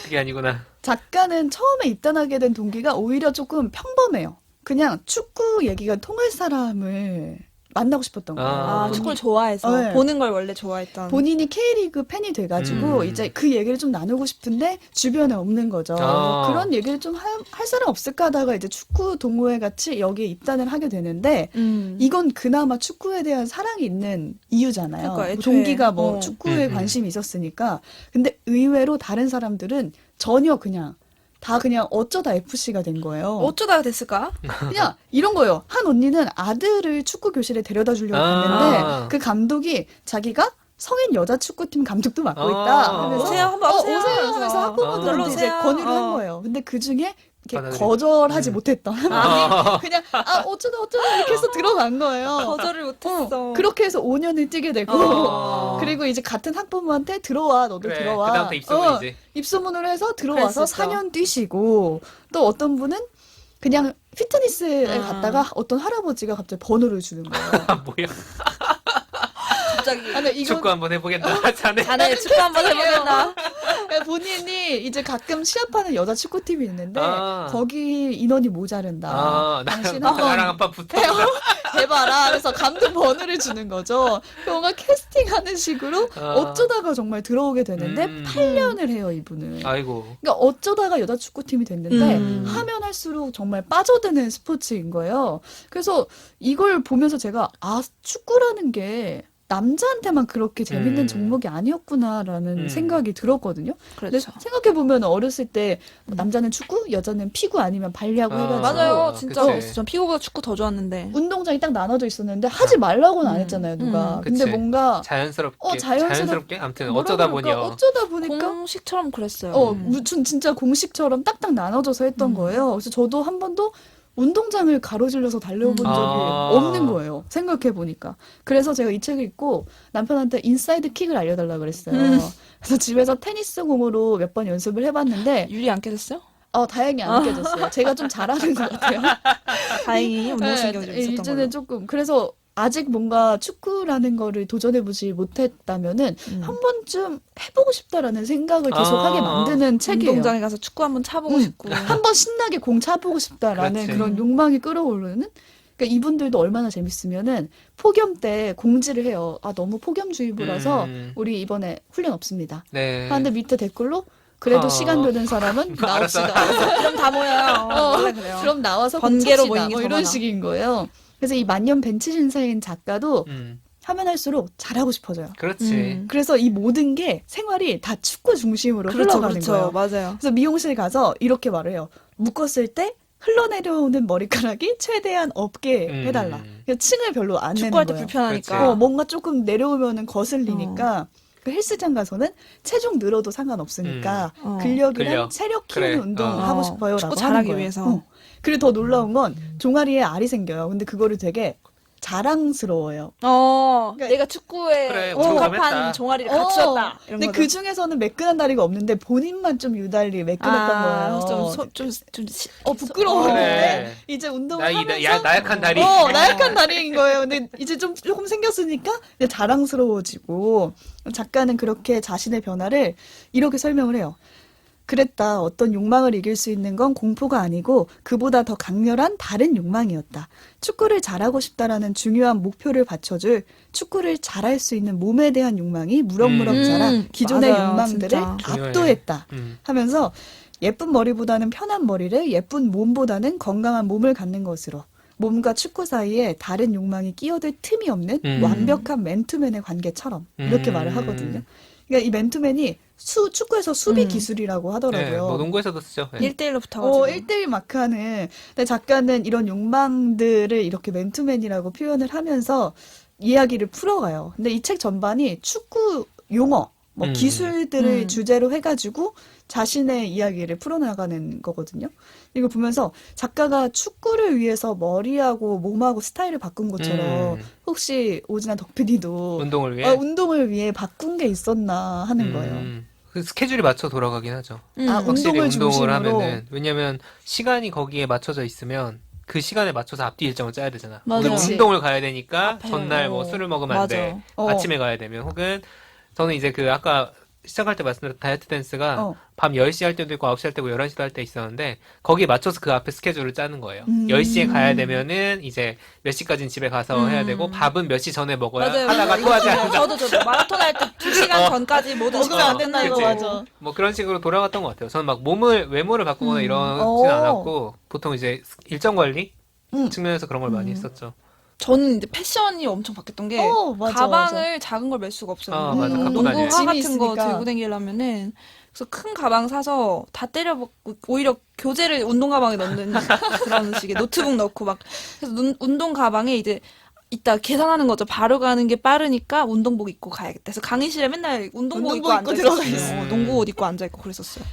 그게 아니구나. 작가는 처음에 입단하게 된 동기가 오히려 조금 평범해요. 그냥 축구 얘기가 통할 사람을 만나고 싶었던 거예요. 축구를 좋아해서 네. 보는 걸 원래 좋아했던. 본인이 K리그 팬이 돼가지고 이제 그 얘기를 좀 나누고 싶은데 주변에 없는 거죠. 그런 얘기를 좀 할 사람 없을까 하다가 이제 축구 동호회 같이 여기에 입단을 하게 되는데 이건 그나마 축구에 대한 사랑이 있는 이유잖아요. 그러니까 애초에. 동기가 뭐 축구에 관심이 있었으니까. 근데 의외로 다른 사람들은 전혀 다 그냥 어쩌다 FC가 된 거예요. 어쩌다가 됐을까? 그냥 이런 거예요. 한 언니는 아들을 축구 교실에 데려다 주려고 갔는데 그 감독이 자기가 성인 여자 축구팀 감독도 맡고 있다 하면서 오세요, 한번 오세요. 오세요 하면서 학부모들한테 놀러 이제 오세요. 권유를 한 거예요. 근데 그 중에 이렇게 받아들여. 거절하지 못했던 그냥 어쩌다 이렇게 해서 들어간 거예요. 거절을 못했어. 그렇게 해서 5년을 뛰게 되고 그리고 이제 같은 학부모한테 들어와 너도 그래, 들어와 그다음부터 입소문이지. 입소문을 해서 들어와서 그랬었죠. 4년 뛰시고 또 어떤 분은 그냥 피트니스에 갔다가 어떤 할아버지가 갑자기 번호를 주는 거예요. 뭐야? 갑자기. 근데 이건 축구 한번 해보겠다. 자네. 자네 축구 한번 해보겠다. 본인이 이제 가끔 시합하는 여자 축구팀이 있는데 아. 거기 인원이 모자른다. 당신 한번 나랑 한판 붙어. 해봐라. 그래서 감독 번호를 주는 거죠. 뭔가 캐스팅하는 식으로 어쩌다가 정말 들어오게 되는데 8년을 해요 이분은. 아이고. 그러니까 어쩌다가 여자 축구팀이 됐는데 하면 할수록 정말 빠져드는 스포츠인 거예요. 그래서 이걸 보면서 제가 축구라는 게 남자한테만 그렇게 재밌는 음. 종목이 아니었구나라는 음. 생각이 들었거든요. 근데 그렇죠. 생각해보면 어렸을 때 남자는 축구, 여자는 피구 아니면 발리하고 아, 해가지고 맞아요. 진짜 그치. 그랬어. 전 피구보다 축구 더 좋았는데. 운동장이 딱 나눠져 있었는데 하지 말라고는 안 음. 했잖아요, 누가. 음. 근데 그치. 뭔가 자연스럽게 자연스럽게 아무튼 뭐라 어쩌다 그럴까? 보니요. 어쩌다 보니까 공식처럼 그랬어요. 무슨 진짜 공식처럼 딱딱 나눠져서 했던 거예요. 그래서 저도 한 번도 운동장을 가로질러서 달려본 적이 아. 없는 거예요. 생각해 보니까. 그래서 제가 이 책을 읽고 남편한테 인사이드 킥을 알려달라 그랬어요. 그래서 집에서 테니스 공으로 몇 번 연습을 해봤는데 유리 안 깨졌어요? 다행히 안 깨졌어요. 제가 좀 잘하는 것 같아요. 다행히 운동신경이 좀 있었던 걸로. 이제는 조금 그래서 아직 뭔가 축구라는 거를 도전해보지 못했다면은 한 번쯤 해보고 싶다라는 생각을 계속하게 만드는 책이에요. 운동장에 가서 축구 한번 차보고 음. 싶고. 한 번 신나게 공 차보고 싶다라는 그렇지. 그런 욕망이 끌어오르는. 그러니까 이분들도 얼마나 재밌으면은 폭염 때 공지를 해요. 너무 폭염주의보라서 우리 이번에 훈련 없습니다. 네. 하는데 밑에 댓글로 그래도 아. 시간 되는 사람은 알았어. 나옵시다. 그럼 다 모여요. 원래 그래요. 그럼 나와서 번개로 공 찹시다. 모이는 게 더 이런 많아. 식인 거예요. 그래서 이 만년 벤치 신사인 작가도 음, 하면 할수록 잘하고 싶어져요. 그렇지. 그래서 이 모든 게 생활이 다 축구 중심으로 그렇죠, 흘러가는 그렇죠. 거예요. 맞아요. 그래서 미용실 가서 이렇게 말을 해요. 묶었을 때 흘러내려오는 머리카락이 최대한 없게 해달라. 그러니까 층을 별로 안 내는 축구할 때 거예요. 불편하니까. 그렇지. 뭔가 조금 내려오면은 거슬리니까 그 헬스장 가서는 체중 늘어도 상관없으니까 근력이랑 근력. 체력 키우는 그래. 운동 어. 하고 싶어요라고 축구 하는 잘하기 거예요. 위해서. 그리고 더 놀라운 건 종아리에 알이 생겨요. 근데 그거를 되게 자랑스러워요. 그러니까 내가 축구에 그래, 적합한 공감했다. 종아리를 갖추었다. 이런 근데 거죠. 그 중에서는 매끈한 다리가 없는데 본인만 좀 유달리 매끈했던 거예요. 부끄러웠는데 그래. 이제 운동을 나 이 하면서 나약한 다리. 나약한 다리인 거예요. 근데 이제 좀 조금 생겼으니까 이제 자랑스러워지고 작가는 그렇게 자신의 변화를 이렇게 설명을 해요. 그랬다. 어떤 욕망을 이길 수 있는 건 공포가 아니고 그보다 더 강렬한 다른 욕망이었다. 축구를 잘하고 싶다라는 중요한 목표를 받쳐줄 축구를 잘할 수 있는 몸에 대한 욕망이 무럭무럭 자라 기존의 맞아요, 욕망들을 진짜. 압도했다. 하면서 예쁜 머리보다는 편한 머리를 예쁜 몸보다는 건강한 몸을 갖는 것으로 몸과 축구 사이에 다른 욕망이 끼어들 틈이 없는 완벽한 맨투맨의 관계처럼 이렇게 말을 하거든요. 그러니까 이 맨투맨이 축구에서 수비 기술이라고 하더라고요. 네, 뭐 농구에서도 쓰죠. 네. 1대1로 붙어가지고. 1대1 마크하는. 근데 작가는 이런 욕망들을 이렇게 맨투맨이라고 표현을 하면서 이야기를 풀어가요. 근데 이 책 전반이 축구 용어, 기술들을 주제로 해가지고 자신의 이야기를 풀어나가는 거거든요. 이거 보면서 작가가 축구를 위해서 머리하고 몸하고 스타일을 바꾼 것처럼 혹시 오진아 덕PD도 운동을 위해. 운동을 위해 바꾼 게 있었나 하는 거예요. 그 스케줄이 맞춰 돌아가긴 하죠. 운동을 확실히 운동을 중심으로. 하면은 왜냐면 시간이 거기에 맞춰져 있으면 그 시간에 맞춰서 앞뒤 일정을 짜야 되잖아. 맞아. 오늘 그치. 운동을 가야 되니까 앞에, 전날 뭐 술을 먹으면 안 돼. 맞아. 아침에 가야 되면 혹은 저는 이제 그 아까 시작할 때 말씀드렸던 다이어트 댄스가 어. 밤 10시 할 때도 있고 9시 할 때고 11시도 할 때 있었는데 거기에 맞춰서 그 앞에 스케줄을 짜는 거예요. 10시에 가야 되면은 이제 몇 시까지는 집에 가서 해야 되고 밥은 몇 시 전에 먹어야 맞아요. 하다가 또 하지 않는다. 저도 마라톤 할 때 2시간 전까지 모든 먹으면 안 된다, 이거 맞아. 뭐 그런 식으로 돌아갔던 것 같아요. 저는 막 외모를 바꾸거나 이러진 않았고 보통 이제 일정 관리 측면에서 그런 걸 많이 했었죠. 저는 이제 패션이 엄청 바뀌었던 게 맞아, 가방을 작은 걸 멜 수가 없어요. 맞아. 갖고 농구화 다녀야지. 짐이 같은 거 있으니까. 들고 다니려면은 그래서 큰 가방 사서 다 때려박고 오히려 교재를 운동 가방에 넣는 그런 식의 노트북 넣고 막 그래서 운동 가방에 이제 이따 계산하는 거죠. 바로 가는 게 빠르니까 운동복 입고 가야겠다. 그래서 강의실에 맨날 운동복 입고 앉아 들어가 있었어요. 농구 옷 입고 앉아 있고 그랬었어요.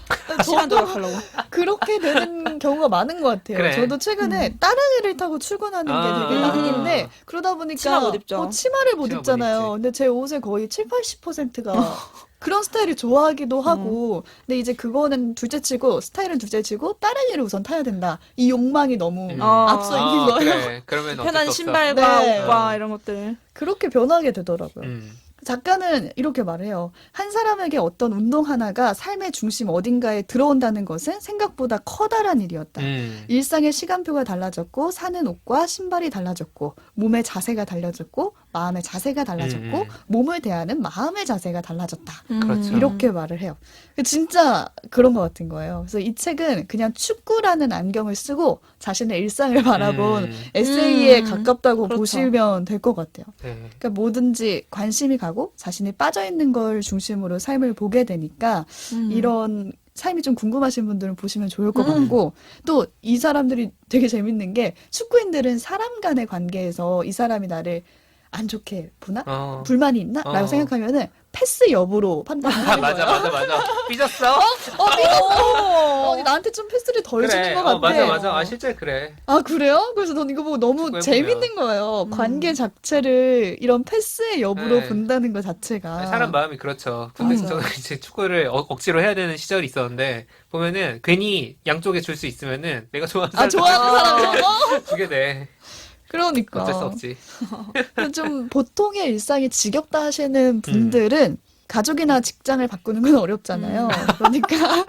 시간 조각하려고. 그렇게 되는 경우가 많은 것 같아요. 그래. 저도 최근에 따릉이를 타고 출근하는 게 되게 낙인인데 그러다 보니까 치마 못 입죠. 치마를 못 치마 못 입잖아요. 입지. 근데 제 옷의 거의 70~80%가 그런 스타일을 좋아하기도 하고 근데 이제 그거는 둘째치고 스타일은 둘째치고 따릉이를 우선 타야 된다. 이 욕망이 너무 앞서 있는 거예요. 그래. 그러면 어쩔 편한 수 없어. 신발과 네. 옷과 이런 것들. 그렇게 변하게 되더라고요. 음. 작가는 이렇게 말해요. 한 사람에게 어떤 운동 하나가 삶의 중심 어딘가에 들어온다는 것은 생각보다 커다란 일이었다. 일상의 시간표가 달라졌고 사는 옷과 신발이 달라졌고 몸의 자세가 달라졌고 마음의 자세가 달라졌고 음. 몸을 대하는 마음의 자세가 달라졌다. 그렇죠. 이렇게 말을 해요. 진짜 그런 것 같은 거예요. 그래서 이 책은 그냥 축구라는 안경을 쓰고 자신의 일상을 바라본 에세이에 가깝다고 그렇죠. 보시면 될 것 같아요. 네. 그러니까 뭐든지 관심이 가고 자신이 빠져있는 걸 중심으로 삶을 보게 되니까 이런 삶이 좀 궁금하신 분들은 보시면 좋을 것 같고 또 이 사람들이 되게 재밌는 게 축구인들은 사람 간의 관계에서 이 사람이 나를 안 좋게 보나? 불만이 있나? 라고 생각하면은 패스 여부로 판단하는 맞아, 거예요. 맞아. 삐졌어? 삐졌어. 나한테 좀 패스를 덜 주는 것 같아. 맞아. 아, 실제 그래. 아, 그래요? 그래서 전 이거 보고 너무 축구해 재밌는 거예요. 관계 자체를 이런 패스의 여부로 네. 본다는 것 자체가. 사람 마음이 그렇죠. 근데 맞아. 저는 이제 축구를 억지로 해야 되는 시절이 있었는데 보면은 괜히 양쪽에 줄 수 있으면은 내가 좋아하는 사람 좋아하는 사람이 주게 돼. 그러니까. 어쩔 수 없지. 좀 보통의 일상이 지겹다 하시는 분들은 가족이나 직장을 바꾸는 건 어렵잖아요. 그러니까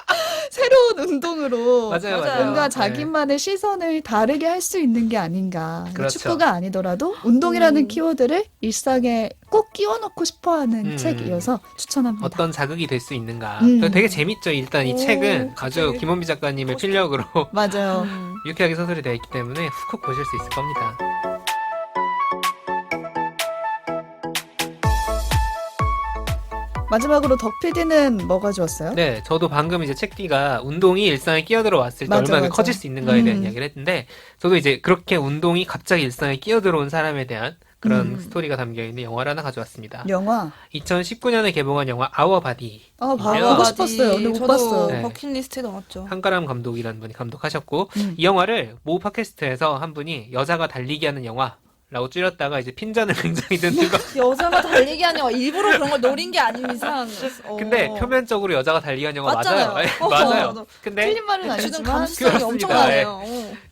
새로운 운동으로 맞아요. 뭔가 네. 자기만의 시선을 다르게 할 수 있는 게 아닌가. 그렇죠. 축구가 아니더라도 운동이라는 키워드를 일상에 꼭 끼워 넣고 싶어하는 음. 책이어서 추천합니다. 어떤 자극이 될 수 있는가. 되게 재밌죠. 일단 이 오, 책은 아주 갑자기 김원미 작가님의 필력으로 맞아요. 유쾌하게 소설이 되어 있기 때문에 훅훅 보실 수 있을 겁니다. 마지막으로 덕 PD는 뭐가 좋았어요? 네, 저도 방금 이제 책디가 운동이 일상에 끼어들어 왔을 때 맞아, 얼마나 맞아. 커질 수 있는가에 대한 음. 이야기를 했는데, 저도 이제 그렇게 운동이 갑자기 일상에 끼어들어온 사람에 대한 그런 스토리가 담겨있는 영화를 하나 가져왔습니다. 영화. 2019년에 개봉한 영화 아워 바디. 아, 네. 보고 싶었어요. 근데 못 저도 봤어요. 네. 버킷리스트에 넣었죠. 한가람 감독이라는 분이 감독하셨고, 이 영화를 모 팟캐스트에서 한 분이 여자가 달리기 하는 영화라고 줄였다가 이제 핀잔을 굉장히 듣는 거. 여자가 달리기 하는 영화 일부러 그런 걸 노린 게 아닌 이상. 근데 표면적으로 여자가 달리기 하는 영화 맞잖아요. 맞아요. 맞아요. 근데 틀린 말은 주는 아니지만 감수성이 그렇습니다. 엄청나네요.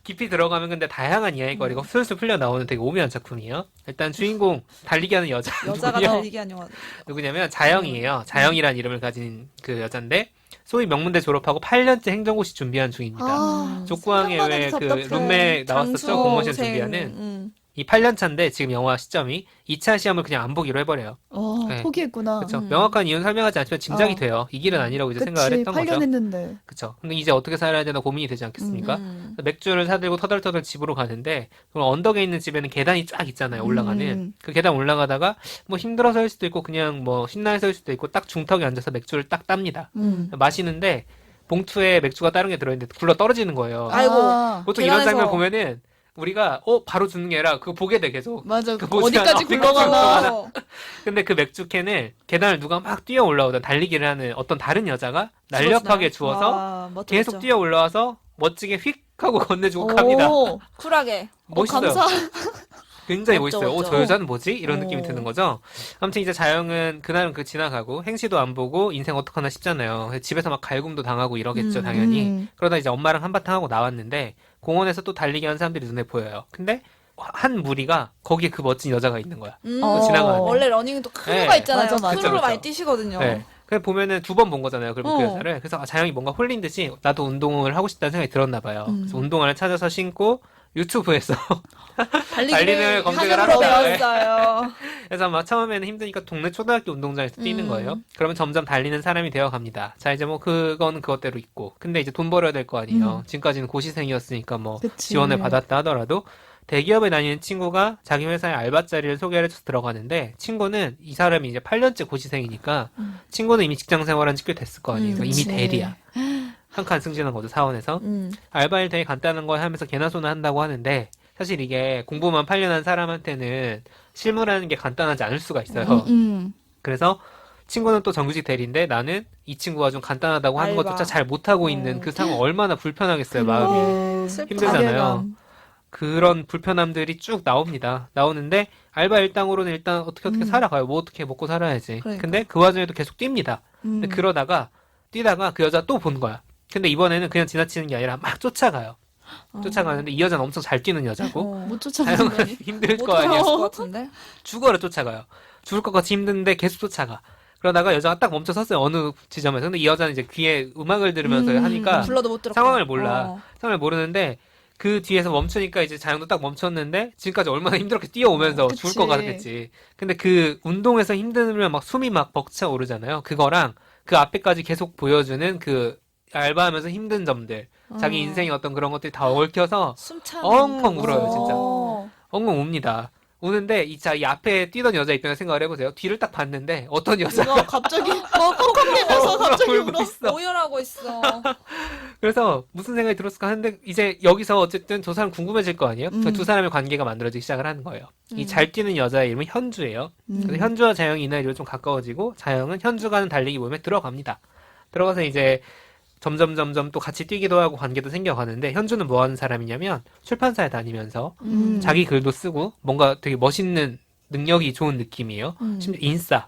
깊이 들어가면 근데 다양한 이야기거리가 술술 풀려 나오는 되게 오묘한 작품이에요. 일단 주인공 달리기 하는 여자 여자가 누구냐? 달리기 하는 영화. 누구냐면 자영이에요. 자영이라는 이름을 가진 그 여잔데 소위 명문대 졸업하고 8년째 행정고시 준비한 중입니다. 아, 족구왕에 생각만 왜 해도 그 답답해. 룸메 나왔었죠? 공모전 준비하는 이 8년 차인데 지금 영화 시점이 2차 시험을 그냥 안 보기로 해버려요. 네. 포기했구나. 그렇죠. 명확한 이유는 설명하지 않지만 짐작이 어. 돼요. 이 길은 아니라고 이제 생각을 그치, 했던 8년 거죠. 했는데. 그렇죠. 근데 이제 어떻게 살아야 되나 고민이 되지 않겠습니까? 맥주를 사들고 터덜터덜 집으로 가는데 그럼 언덕에 있는 집에는 계단이 쫙 있잖아요. 올라가는. 그 계단 올라가다가 뭐 힘들어서일 수도 있고 그냥 뭐 신나서일 수도 있고 딱 중턱에 앉아서 맥주를 딱 땁니다. 마시는데 봉투에 맥주가 다른 게 들어있는데 굴러 떨어지는 거예요. 아이고. 보통 이런 계단에서- 장면 보면은 우리가 바로 죽는 게 아니라 그거 보게 돼 계속. 맞아. 그 보지가 어디까지 않아. 굴러가나. 근데 그 맥주캔을 계단을 누가 막 뛰어 올라오던 달리기를 하는 어떤 다른 여자가 날렵하게 주워서 와, 멋져, 계속 멋져. 뛰어 올라와서 멋지게 휙 하고 건네주고 갑니다. 쿨하게. 멋있어요. 감사. 굉장히 멋져, 멋있어요. 멋져. 저 여자는 뭐지? 이런 느낌이 오. 드는 거죠. 아무튼 이제 자영은 그날은 그 지나가고 행시도 안 보고 인생 어떡하나 싶잖아요. 그래서 집에서 막 갈굼도 당하고 이러겠죠, 당연히. 그러다 이제 엄마랑 한바탕 하고 나왔는데 공원에서 또 달리기 하는 사람들이 눈에 보여요. 근데 한 무리가 거기에 그 멋진 여자가 있는 거야. 지나가는데. 원래 러닝은 또 크루가 네. 있잖아요. 맞아, 맞아. 크루로 그쵸, 많이 그쵸. 뛰시거든요. 네. 그래 보면은 두 번 본 거잖아요. 그리고 그 여자를. 그래서 자영이 뭔가 홀린 듯이 나도 운동을 하고 싶다는 생각이 들었나 봐요. 그래서 운동화를 찾아서 신고 유튜브에서 달리는 검색을 하늘로 합니다. 배웠어요. 그래서 막 처음에는 힘드니까 동네 초등학교 운동장에서 뛰는 거예요. 그러면 점점 달리는 사람이 되어 갑니다. 자, 이제 뭐 그건 그것대로 있고. 근데 이제 돈 벌어야 될 거 아니에요. 지금까지는 고시생이었으니까 뭐 그치. 지원을 받았다 하더라도 대기업에 다니는 친구가 자기 회사에 알바 자리를 소개를 해줘서 들어가는데 친구는 이 사람이 이제 8년째 고시생이니까 친구는 이미 직장 생활한 지 꽤 됐을 거 아니에요. 그러니까 이미 그치. 대리야. 한 칸 승진한 거죠, 사원에서. 알바일 되게 간단한 거 하면서 개나 소나 한다고 하는데 사실 이게 공부만 8년 한 사람한테는 실무라는 게 간단하지 않을 수가 있어요. 그래서 친구는 또 정규직 대리인데 나는 이 친구가 좀 간단하다고 하는 알바. 것조차 잘 못하고 있는 그 상황 얼마나 불편하겠어요, 마음이. 힘들잖아요. 그런 불편함들이 쭉 나옵니다. 나오는데 알바 일당으로는 일단 어떻게 살아가요. 뭐 어떻게 먹고 살아야지. 그러니까. 근데 그 와중에도 계속 뜁니다. 근데 그러다가 뛰다가 그 여자 또 본 거야. 근데 이번에는 그냥 지나치는 게 아니라 막 쫓아가요. 쫓아가는데 이 여자는 엄청 잘 뛰는 여자고 못 쫓아가는 자영은 힘들 못 거 아니야. 쫓아갔을 것 같은데. 죽어라 쫓아가요. 죽을 것 같이 힘든데 계속 쫓아가. 그러다가 여자가 딱 멈춰 섰어요. 어느 지점에서. 근데 이 여자는 이제 귀에 음악을 들으면서 하니까 불러도 못 들었고. 상황을 몰라. 상황을 모르는데 그 뒤에서 멈추니까 이제 자영도 딱 멈췄는데 지금까지 얼마나 힘들었게 뛰어오면서 그치. 죽을 것 같았겠지. 근데 그 운동에서 힘들면 막 숨이 막 벅차 오르잖아요. 그거랑 그 앞에까지 계속 보여주는 그 알바하면서 힘든 점들, 자기 인생의 어떤 그런 것들이 다 얽혀서 숨차는 엉엉 그거. 울어요, 진짜. 어. 엉엉 웁니다. 우는데 이 앞에 뛰던 여자 입장에서 생각을 해보세요. 뒤를 딱 봤는데 어떤 여자가 이거 갑자기 kokkok대면서 갑자기 울고 울어. 있어. 오열하고 있어. 그래서 무슨 생각이 들었을까 하는데 이제 여기서 어쨌든 저 사람 궁금해질 거 아니에요? 그 두 사람의 관계가 만들어지기 시작을 하는 거예요. 이 잘 뛰는 여자의 이름은 현주예요. 그래서 현주와 자영이 이 나이로 좀 가까워지고 자영은 현주가 하는 달리기 모임에 들어갑니다. 들어가서 이제 점점 또 같이 뛰기도 하고 관계도 생겨가는데 현주는 뭐 하는 사람이냐면 출판사에 다니면서 자기 글도 쓰고 뭔가 되게 멋있는 능력이 좋은 느낌이에요. 심지어 인싸.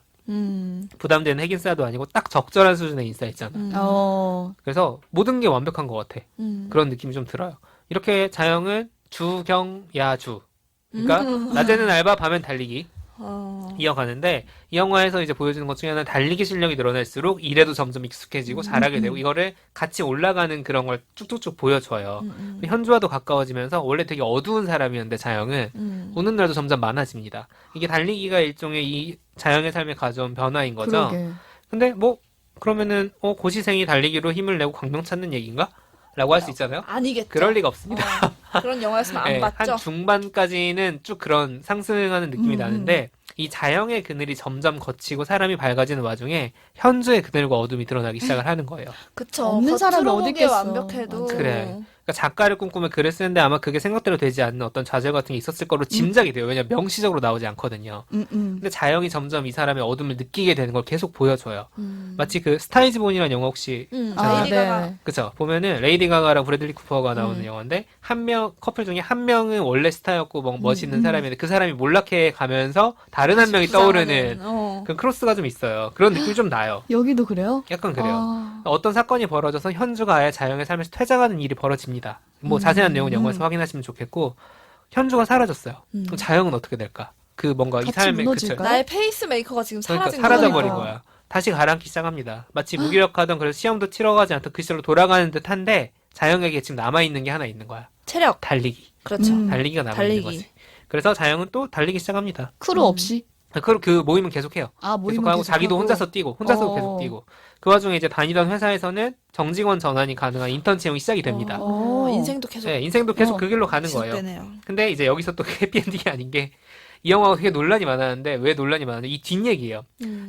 부담되는 핵인싸도 아니고 딱 적절한 수준의 인싸 있잖아. 어. 그래서 모든 게 완벽한 것 같아. 그런 느낌이 좀 들어요. 이렇게 자영은 주경야주. 그러니까 낮에는 알바, 밤엔 달리기. 이어가는데 이 영화에서 이제 보여주는 것 중에 하나는 달리기 실력이 늘어날수록 일에도 점점 익숙해지고 잘하게 되고 이거를 같이 올라가는 그런 걸 쭉쭉쭉 보여줘요. 현주와도 가까워지면서 원래 되게 어두운 사람이었는데 자영은 오는 날도 점점 많아집니다. 이게 달리기가 일종의 이 자영의 삶에 가져온 변화인 거죠. 그러게. 근데 뭐 그러면은 고시생이 달리기로 힘을 내고 광명 찾는 얘기인가? 라고 할 수 있잖아요. 아니겠죠. 그럴 리가 없습니다. 그런 영화였으면 안 네, 봤죠. 한 중반까지는 쭉 그런 상승하는 느낌이 나는데 이 자영의 그늘이 점점 걷히고 사람이 밝아지는 와중에 현주의 그늘과 어둠이 드러나기 시작을 하는 거예요. 그쵸. 없는 사람이 겉으로 어디 보기에 있겠어. 완벽해도. 맞아. 그래. 그러니까 작가를 꿈꾸며 글을 쓰는데 아마 그게 생각대로 되지 않는 어떤 좌절 같은 게 있었을 거로 짐작이 돼요. 왜냐면 명시적으로 나오지 않거든요. 근데 자영이 점점 이 사람의 어둠을 느끼게 되는 걸 계속 보여줘요. 마치 그 스타이즈본이라는 영화 혹시 아, 레이디 가가. 네. 그쵸. 보면은 레이디 가가랑 브래들리 쿠퍼가 나오는 영화인데 커플 중에 한 명은 원래 스타였고 뭐 멋있는 사람인데 그 사람이 몰락해 가면서 다른 한 명이 떠오르는 그 크로스가 좀 있어요. 그런 느낌이 좀 나요. 여기도 그래요? 약간 그래요. 아. 어떤 사건이 벌어져서 현주가 아예 자영의 삶에서 퇴장하는 일이 벌어집니다. 뭐 자세한 내용은 영화에서 확인하시면 좋겠고 현주가 사라졌어요. 그럼 자영은 어떻게 될까? 그 뭔가 이 같이 삶의 무너질까요? 그쵸. 나의 페이스메이커가 지금 그러니까 사라진 사라져버린 거예요. 거야. 다시 가라앉기 시작합니다. 마치 무기력하던 그래서 시험도 치러 가지 않던 그 시절로 돌아가는 듯한데 자영에게 지금 남아있는 게 하나 있는 거야. 체력. 달리기. 그렇죠. 달리기가 남아있는 달리기. 거지. 그래서 자영은 또 달리기 시작합니다. 크루 없이? 그 모임은 계속해요. 아, 모임은 계속하고 계속 자기도 하고. 혼자서 뛰고 혼자서 어. 계속 뛰고 그 와중에 이제 다니던 회사에서는 정직원 전환이 가능한 인턴 채용이 시작이 됩니다. 인생도 계속 네, 인생도 계속 그 길로 가는 거예요. 지속되네요. 근데 이제 여기서 또 해피엔딩이 아닌 게 이 영화가 되게 논란이 많았는데 왜 논란이 많았냐 이 뒷얘기예요.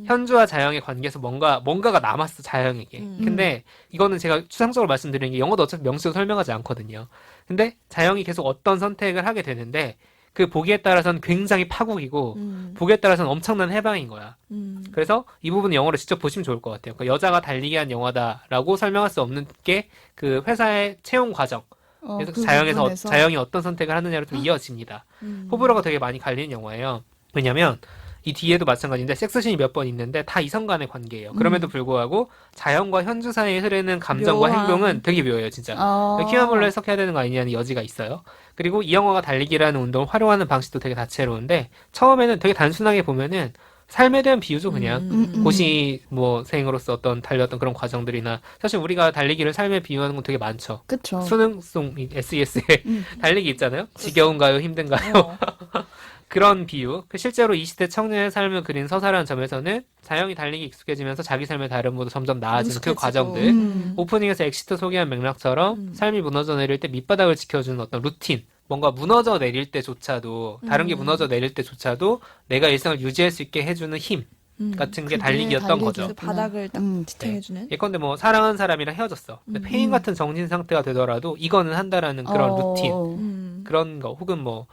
현주와 자영의 관계에서 뭔가가 남았어 자영에게. 근데 이거는 제가 추상적으로 말씀드리는 게 영어도 어차피 명시로 설명하지 않거든요. 근데 자영이 계속 어떤 선택을 하게 되는데 그 보기에 따라서는 굉장히 파국이고 보기에 따라서는 엄청난 해방인 거야. 그래서 이 부분은 영어로 직접 보시면 좋을 것 같아요. 그러니까 여자가 달리기 한 영화다라고 설명할 수 없는 게 그 회사의 채용 과정. 그래서 그 자영에서 부분에서. 자영이 어떤 선택을 하느냐로 좀 이어집니다. 호불호가 되게 많이 갈리는 영화예요. 왜냐면 이 뒤에도 마찬가지인데 섹스신이 몇 번 있는데 다 이성 간의 관계예요. 그럼에도 불구하고 자영과 현주 사이에 흐르는 감정과 묘한. 행동은 되게 묘해요, 진짜. 키아몰로 해석해야 되는 거 아니냐는 여지가 있어요. 그리고 이 영화가 달리기라는 운동을 활용하는 방식도 되게 다채로운데 처음에는 되게 단순하게 보면은 삶에 대한 비유죠, 그냥. 고시 뭐 생으로서 어떤 달렸던 그런 과정들이나 사실 우리가 달리기를 삶에 비유하는 건 되게 많죠. 그쵸. 수능송 SES에 달리기 있잖아요. 지겨운가요, 힘든가요? 그런 비유. 실제로 20대 청년의 삶을 그린 서사라는 점에서는 자영이 달리기 익숙해지면서 자기 삶의 다름으로 점점 나아지는 그 익숙해지고. 과정들. 오프닝에서 엑시트 소개한 맥락처럼 삶이 무너져 내릴 때 밑바닥을 지켜주는 어떤 루틴. 뭔가 무너져 내릴 때조차도 다른 게 무너져 내릴 때조차도 내가 일상을 유지할 수 있게 해주는 힘 같은 게 그게 달리기였던 달리기. 거죠. 그 바닥을 딱 음. 지탱해주는. 예컨대 뭐 사랑하는 사람이랑 헤어졌어. 근데 폐인 같은 정신 상태가 되더라도 이거는 한다라는 그런 루틴 그런 거 혹은 뭐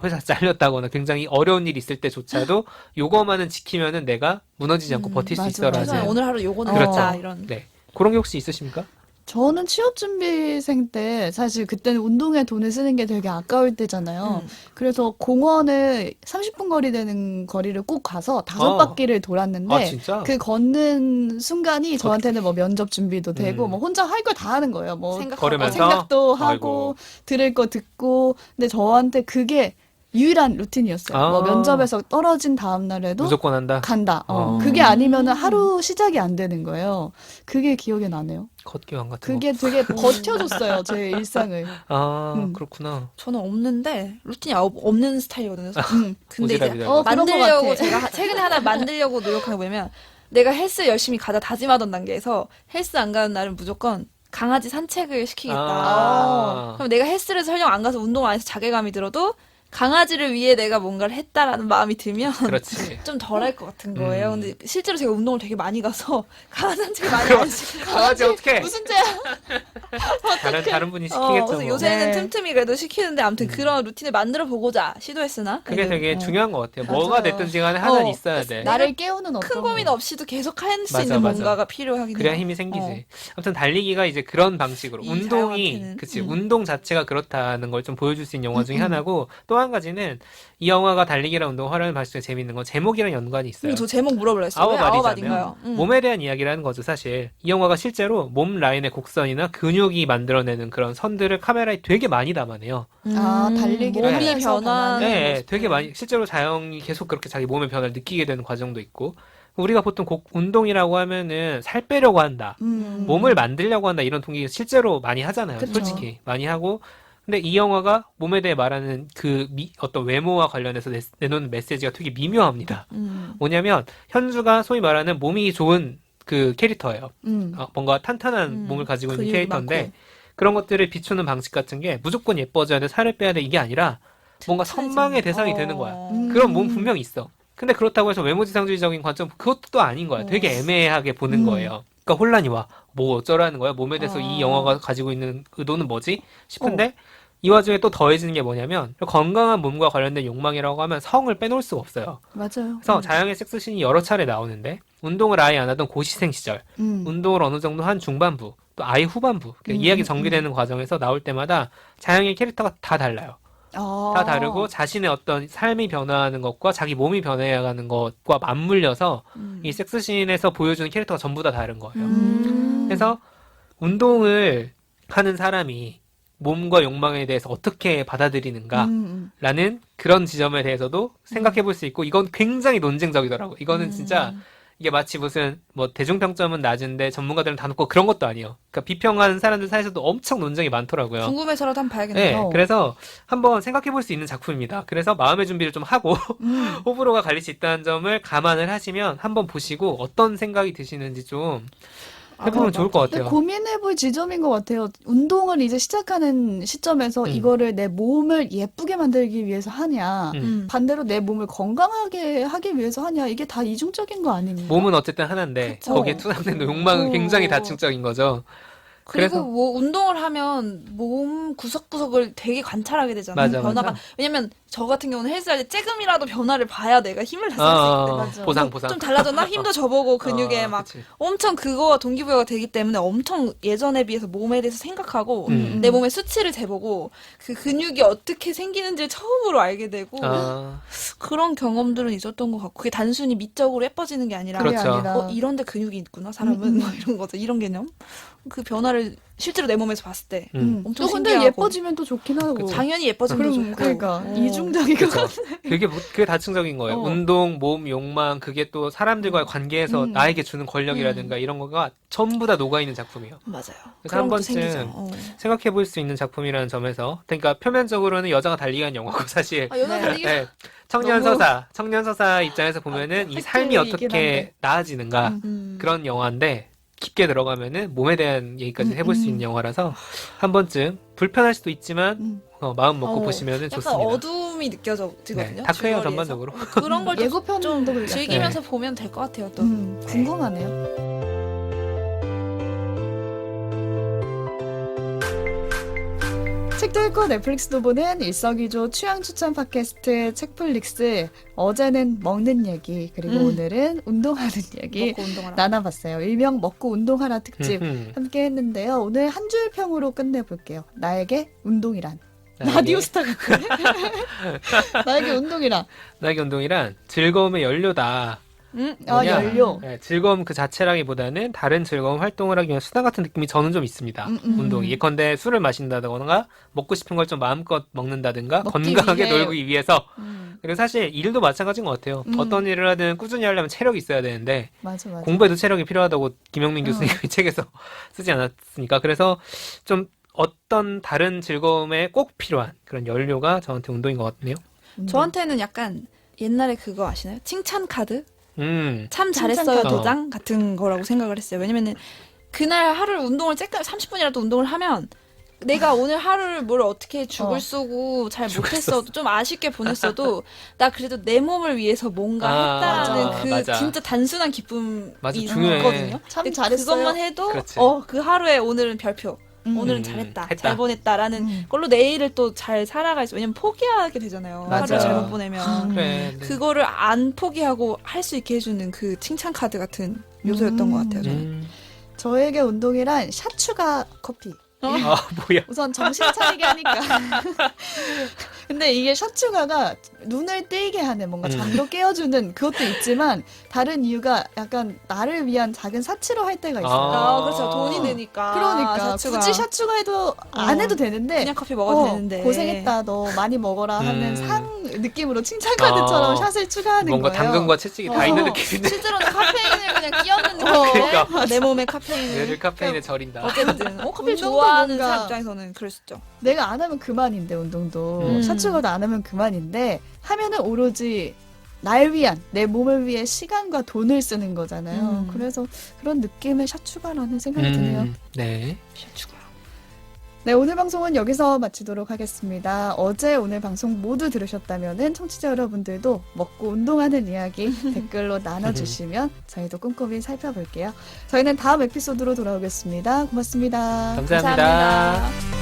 회사 잘렸다거나 굉장히 어려운 일이 있을 때조차도 요거만은 지키면은 내가 무너지지 않고 버틸 수 맞아, 있어라는 맞아. 최소한 오늘 하루 요거는 그렇죠. 했다 이런. 네 그런 게 혹시 있으십니까? 저는 취업준비생 때 사실 그때는 운동에 돈을 쓰는 게 되게 아까울 때잖아요. 그래서 공원을 30분 거리 되는 거리를 꼭 가서 5바퀴를 돌았는데 아 진짜? 그 걷는 순간이 저한테는 뭐 면접 준비도 되고 뭐 혼자 할 걸 다 하는 거예요. 뭐 생각하고. 걸으면서? 생각도 아이고. 하고 들을 거 듣고 근데 저한테 그게 유일한 루틴이었어요. 아. 뭐 면접에서 떨어진 다음 날에도 무조건 한다. 간다. 어. 그게 아니면은 하루 시작이 안 되는 거예요. 그게 기억에 나네요. 걷기왕 같은 그게 되게 버텨줬어요. 제 일상을. 거. 아 그렇구나. 저는 없는데 루틴이 없는 스타일이거든요. 근데 이제 오지랖이다. 어, 그런 것 만들려고 같아. 제가 최근에 하나 만들려고 노력한 게 뭐냐면 내가 헬스 열심히 가자 다짐하던 단계에서 헬스 안 가는 날은 무조건 강아지 산책을 시키겠다. 아. 그럼 내가 헬스를 설령 안 가서 운동을 안 해서 자괴감이 들어도 강아지를 위해 내가 뭔가를 했다라는 마음이 들면 그렇지. 좀 덜할 것 같은 거예요. 근데 실제로 제가 운동을 되게 많이 가서 강아지 산책을 많이 안 시켜요. 강아지 어떻게? 무슨 죄야? 다른 분이 시키겠죠. 그래서 뭐. 요새는 네. 틈틈이 그래도 시키는데 아무튼 그런 루틴을 만들어 보고자 시도했으나 그게 애는, 되게 중요한 것 같아요. 뭐가 맞아요. 됐든지 간에 하나는 어. 있어야 돼. 나를 깨우는 어떤 큰 고민 없이도 계속 할 수 맞아, 있는 맞아. 뭔가가 필요하긴 그래야 해요. 힘이 생기지. 아무튼 달리기가 이제 그런 방식으로 이 운동이 자영한테는. 그치 운동 자체가 그렇다는 걸 좀 보여줄 수 있는 영화 중에 하나고 또 한 가지는 이 영화가 달리기랑 운동 화려한 방식이 재밌는 건 제목이랑 연관이 있어요. 저 제목 물어보려 했어요. 왜 아워바디잖아요. 아워바디인가요? 몸에 대한 이야기라는 거죠, 사실. 이 영화가 실제로 몸 라인의 곡선이나 근육이 만들어내는 그런 선들을 카메라에 되게 많이 담아내요. 달리기를 몸이 하면서 변화하는 변하는 네, 모습을. 되게 많이 실제로 자영이 계속 그렇게 자기 몸의 변화를 느끼게 되는 과정도 있고 우리가 보통 운동이라고 하면은 살 빼려고 한다. 몸을 만들려고 한다 이런 동기 실제로 많이 하잖아요. 그쵸. 솔직히 많이 하고 근데 이 영화가 몸에 대해 말하는 그 어떤 외모와 관련해서 내놓는 메시지가 되게 미묘합니다. 뭐냐면 현주가 소위 말하는 몸이 좋은 그 캐릭터예요. 뭔가 탄탄한 몸을 가지고 있는 근육이 캐릭터인데 많고. 그런 것들을 비추는 방식 같은 게 무조건 예뻐져야 돼, 살을 빼야 돼 이게 아니라 뭔가 선망의 대상이 되는 거야. 그런 몸 분명히 있어. 근데 그렇다고 해서 외모지상주의적인 관점 그것도 또 아닌 거야. 되게 애매하게 보는 거예요. 그러니까 혼란이 와. 뭐 어쩌라는 거야? 몸에 대해서 이 영화가 가지고 있는 의도는 뭐지? 싶은데 이 와중에 또 더해지는 게 뭐냐면 건강한 몸과 관련된 욕망이라고 하면 성을 빼놓을 수가 없어요. 맞아요. 그래서 자양의 섹스씬이 여러 차례 나오는데 운동을 아예 안 하던 고시생 시절, 운동을 어느 정도 한 중반부, 또 아예 후반부 이야기 전개되는 과정에서 나올 때마다 자양의 캐릭터가 다 달라요. 다 다르고 자신의 어떤 삶이 변화하는 것과 자기 몸이 변해가는 것과 맞물려서 이 섹스씬에서 보여주는 캐릭터가 전부 다 다른 거예요. 그래서 운동을 하는 사람이 몸과 욕망에 대해서 어떻게 받아들이는가라는 그런 지점에 대해서도 생각해 볼 수 있고 이건 굉장히 논쟁적이더라고요. 이거는 진짜 이게 마치 무슨 뭐 대중평점은 낮은데 전문가들은 다 높고 그런 것도 아니에요. 그러니까 비평하는 사람들 사이에서도 엄청 논쟁이 많더라고요. 궁금해서라도 한번 봐야겠네요. 네, 그래서 한번 생각해 볼 수 있는 작품입니다. 그래서 마음의 준비를 좀 하고 호불호가 갈릴 수 있다는 점을 감안을 하시면 한번 보시고 어떤 생각이 드시는지 좀 해보면 좋을 것 근데 같아요. 고민해볼 지점인 것 같아요. 운동을 이제 시작하는 시점에서 이거를 내 몸을 예쁘게 만들기 위해서 하냐, 반대로 내 몸을 건강하게 하기 위해서 하냐, 이게 다 이중적인 거 아닌가? 몸은 어쨌든 하나인데 그쵸. 거기에 투영된 욕망은 굉장히 다층적인 거죠. 그리고 그래서- 뭐 운동을 하면 몸 구석구석을 되게 관찰하게 되잖아요. 맞아, 변화가. 맞아. 왜냐면 저 같은 경우는 헬스할 때 조금이라도 변화를 봐야 내가 힘을 다쓸 수 있거든요. 맞아. 보상. 좀 달라졌나? 힘도 줘보고 근육에 막 그치. 엄청 그거와 동기부여가 되기 때문에 엄청 예전에 비해서 몸에 대해서 생각하고 음. 내 몸의 수치를 재보고 그 근육이 어떻게 생기는지를 처음으로 알게 되고 그런 경험들은 있었던 것 같고 그게 단순히 미적으로 예뻐지는 게 아니라 그게 그렇죠. 아니라 이런데 근육이 있구나 사람은 뭐 이런 거죠. 이런 개념. 그 변화를 실제로 내 몸에서 봤을 때 엄청 또 근데 신기하고 예뻐지면 또 좋긴 하고. 당연히 예뻐지면 그럼 좋고 그러니까 어. 이중적인 거. 그쵸. 그게 다층적인 거예요. 운동, 몸, 욕망 그게 또 사람들과의 관계에서 나에게 주는 권력이라든가 이런 거가 전부 다 녹아있는 작품이에요. 맞아요. 그래서 그런 한 것도 번쯤 생기죠. 생각해 볼 수 있는 작품이라는 점에서 그러니까 표면적으로는 여자가 달리기한 영화고 사실 여자 네. 달리기 네. 청년 서사 입장에서 보면은 이 삶이 팩트이긴 어떻게 한데. 나아지는가 그런 영화인데 깊게 들어가면은 몸에 대한 얘기까지 해볼 수 있는 영화라서 한 번쯤 불편할 수도 있지만 마음 먹고 보시면은 약간 좋습니다. 어두움이 느껴지거든요. 네, 다크해요 줄거리에서. 전반적으로. 그런 걸 예고편도 좀 약간- 즐기면서 보면 될 것 같아요. 또 궁금하네요. 책도 읽고 넷플릭스도 보는 일석이조 취향 추천 팟캐스트 책플릭스. 어제는 먹는 얘기 그리고 오늘은 운동하는 얘기 먹고 운동하라. 나눠봤어요. 일명 먹고 운동하라 특집 음흠. 함께 했는데요. 오늘 한 줄 평으로 끝내볼게요. 나에게 운동이란. 나에게- 라디오 스타 같네. 나에게 운동이란. 나에게 운동이란 즐거움의 연료다. 뭐냐? 연료. 네, 즐거움 그 자체라기보다는 다른 즐거움 활동을 하기 위한 수단 같은 느낌이 저는 좀 있습니다. 운동이. 예컨대 술을 마신다거나 먹고 싶은 걸 좀 마음껏 먹는다든가 먹기 건강하게 위해. 놀기 위해서. 그리고 사실 일도 마찬가지인 것 같아요. 어떤 일을 하든 꾸준히 하려면 체력이 있어야 되는데 맞아. 공부에도 체력이 필요하다고 김영민 교수님이 책에서 쓰지 않았습니까? 그래서 좀 어떤 다른 즐거움에 꼭 필요한 그런 연료가 저한테 운동인 것 같네요. 저한테는 약간 옛날에 그거 아시나요? 칭찬 카드? 참 잘했어요 칭찬 카드. 도장 같은 거라고 생각을 했어요. 왜냐면은 그날 하루 운동을 30분이라도 운동을 하면 내가 오늘 하루를 뭘 어떻게 죽을 쓰고 잘 못했어도 좀 아쉽게 보냈어도 나 그래도 내 몸을 위해서 뭔가 했다라는 맞아, 그 맞아. 진짜 단순한 기쁨이 맞아, 중요해. 있거든요. 참 근데 잘했어요. 그것만 해도 그렇지. 그 하루에 오늘은 별표. 오늘은 잘했다, 했다. 잘 보냈다라는 걸로 내일을 또 잘 살아갈 수. 왜냐면 포기하게 되잖아요. 맞아. 하루를 잘못 보내면 그래. 네. 그거를 안 포기하고 할 수 있게 해주는 그 칭찬 카드 같은 요소였던 것 같아요. 저는. 저에게 운동이란 샷추가 커피. 뭐야. 우선 정신 차리게 하니까. 근데 이게 샷추가가 눈을 뜨이게 하는 뭔가 잠도 깨워주는 그것도 있지만 다른 이유가 약간 나를 위한 작은 사치로 할 때가 있어요. 그렇죠. 돈이 드니까. 그러니까 샤츠가. 굳이 샷추가 해도 안 해도 되는데 그냥 커피 먹어도 되는데. 고생했다 너 많이 먹어라 하는 상 느낌으로 칭찬카드처럼 샷을 추가하는 뭔가 거예요. 당근과 채찍이 다 있는 어. 느낌인데 실제로는 카페인을 그냥 끼얹는 느낌인데 그러니까. 내 몸에 카페인을 뇌를 카페인에 절인다. 어쨌든 커피를 운동도 좋아하는 뭔가- 사람 입장에서는 그럴 수 있죠. 내가 안 하면 그만인데 운동도 샷추가도 안 하면 그만인데 하면은 오로지 날 위한 내 몸을 위해 시간과 돈을 쓰는 거잖아요. 그래서 그런 느낌의 샷추가라는 생각이 드네요. 네. 샤츠가. 네, 오늘 방송은 여기서 마치도록 하겠습니다. 어제 오늘 방송 모두 들으셨다면은 청취자 여러분들도 먹고 운동하는 이야기 댓글로 나눠주시면 저희도 꼼꼼히 살펴볼게요. 저희는 다음 에피소드로 돌아오겠습니다. 고맙습니다. 감사합니다.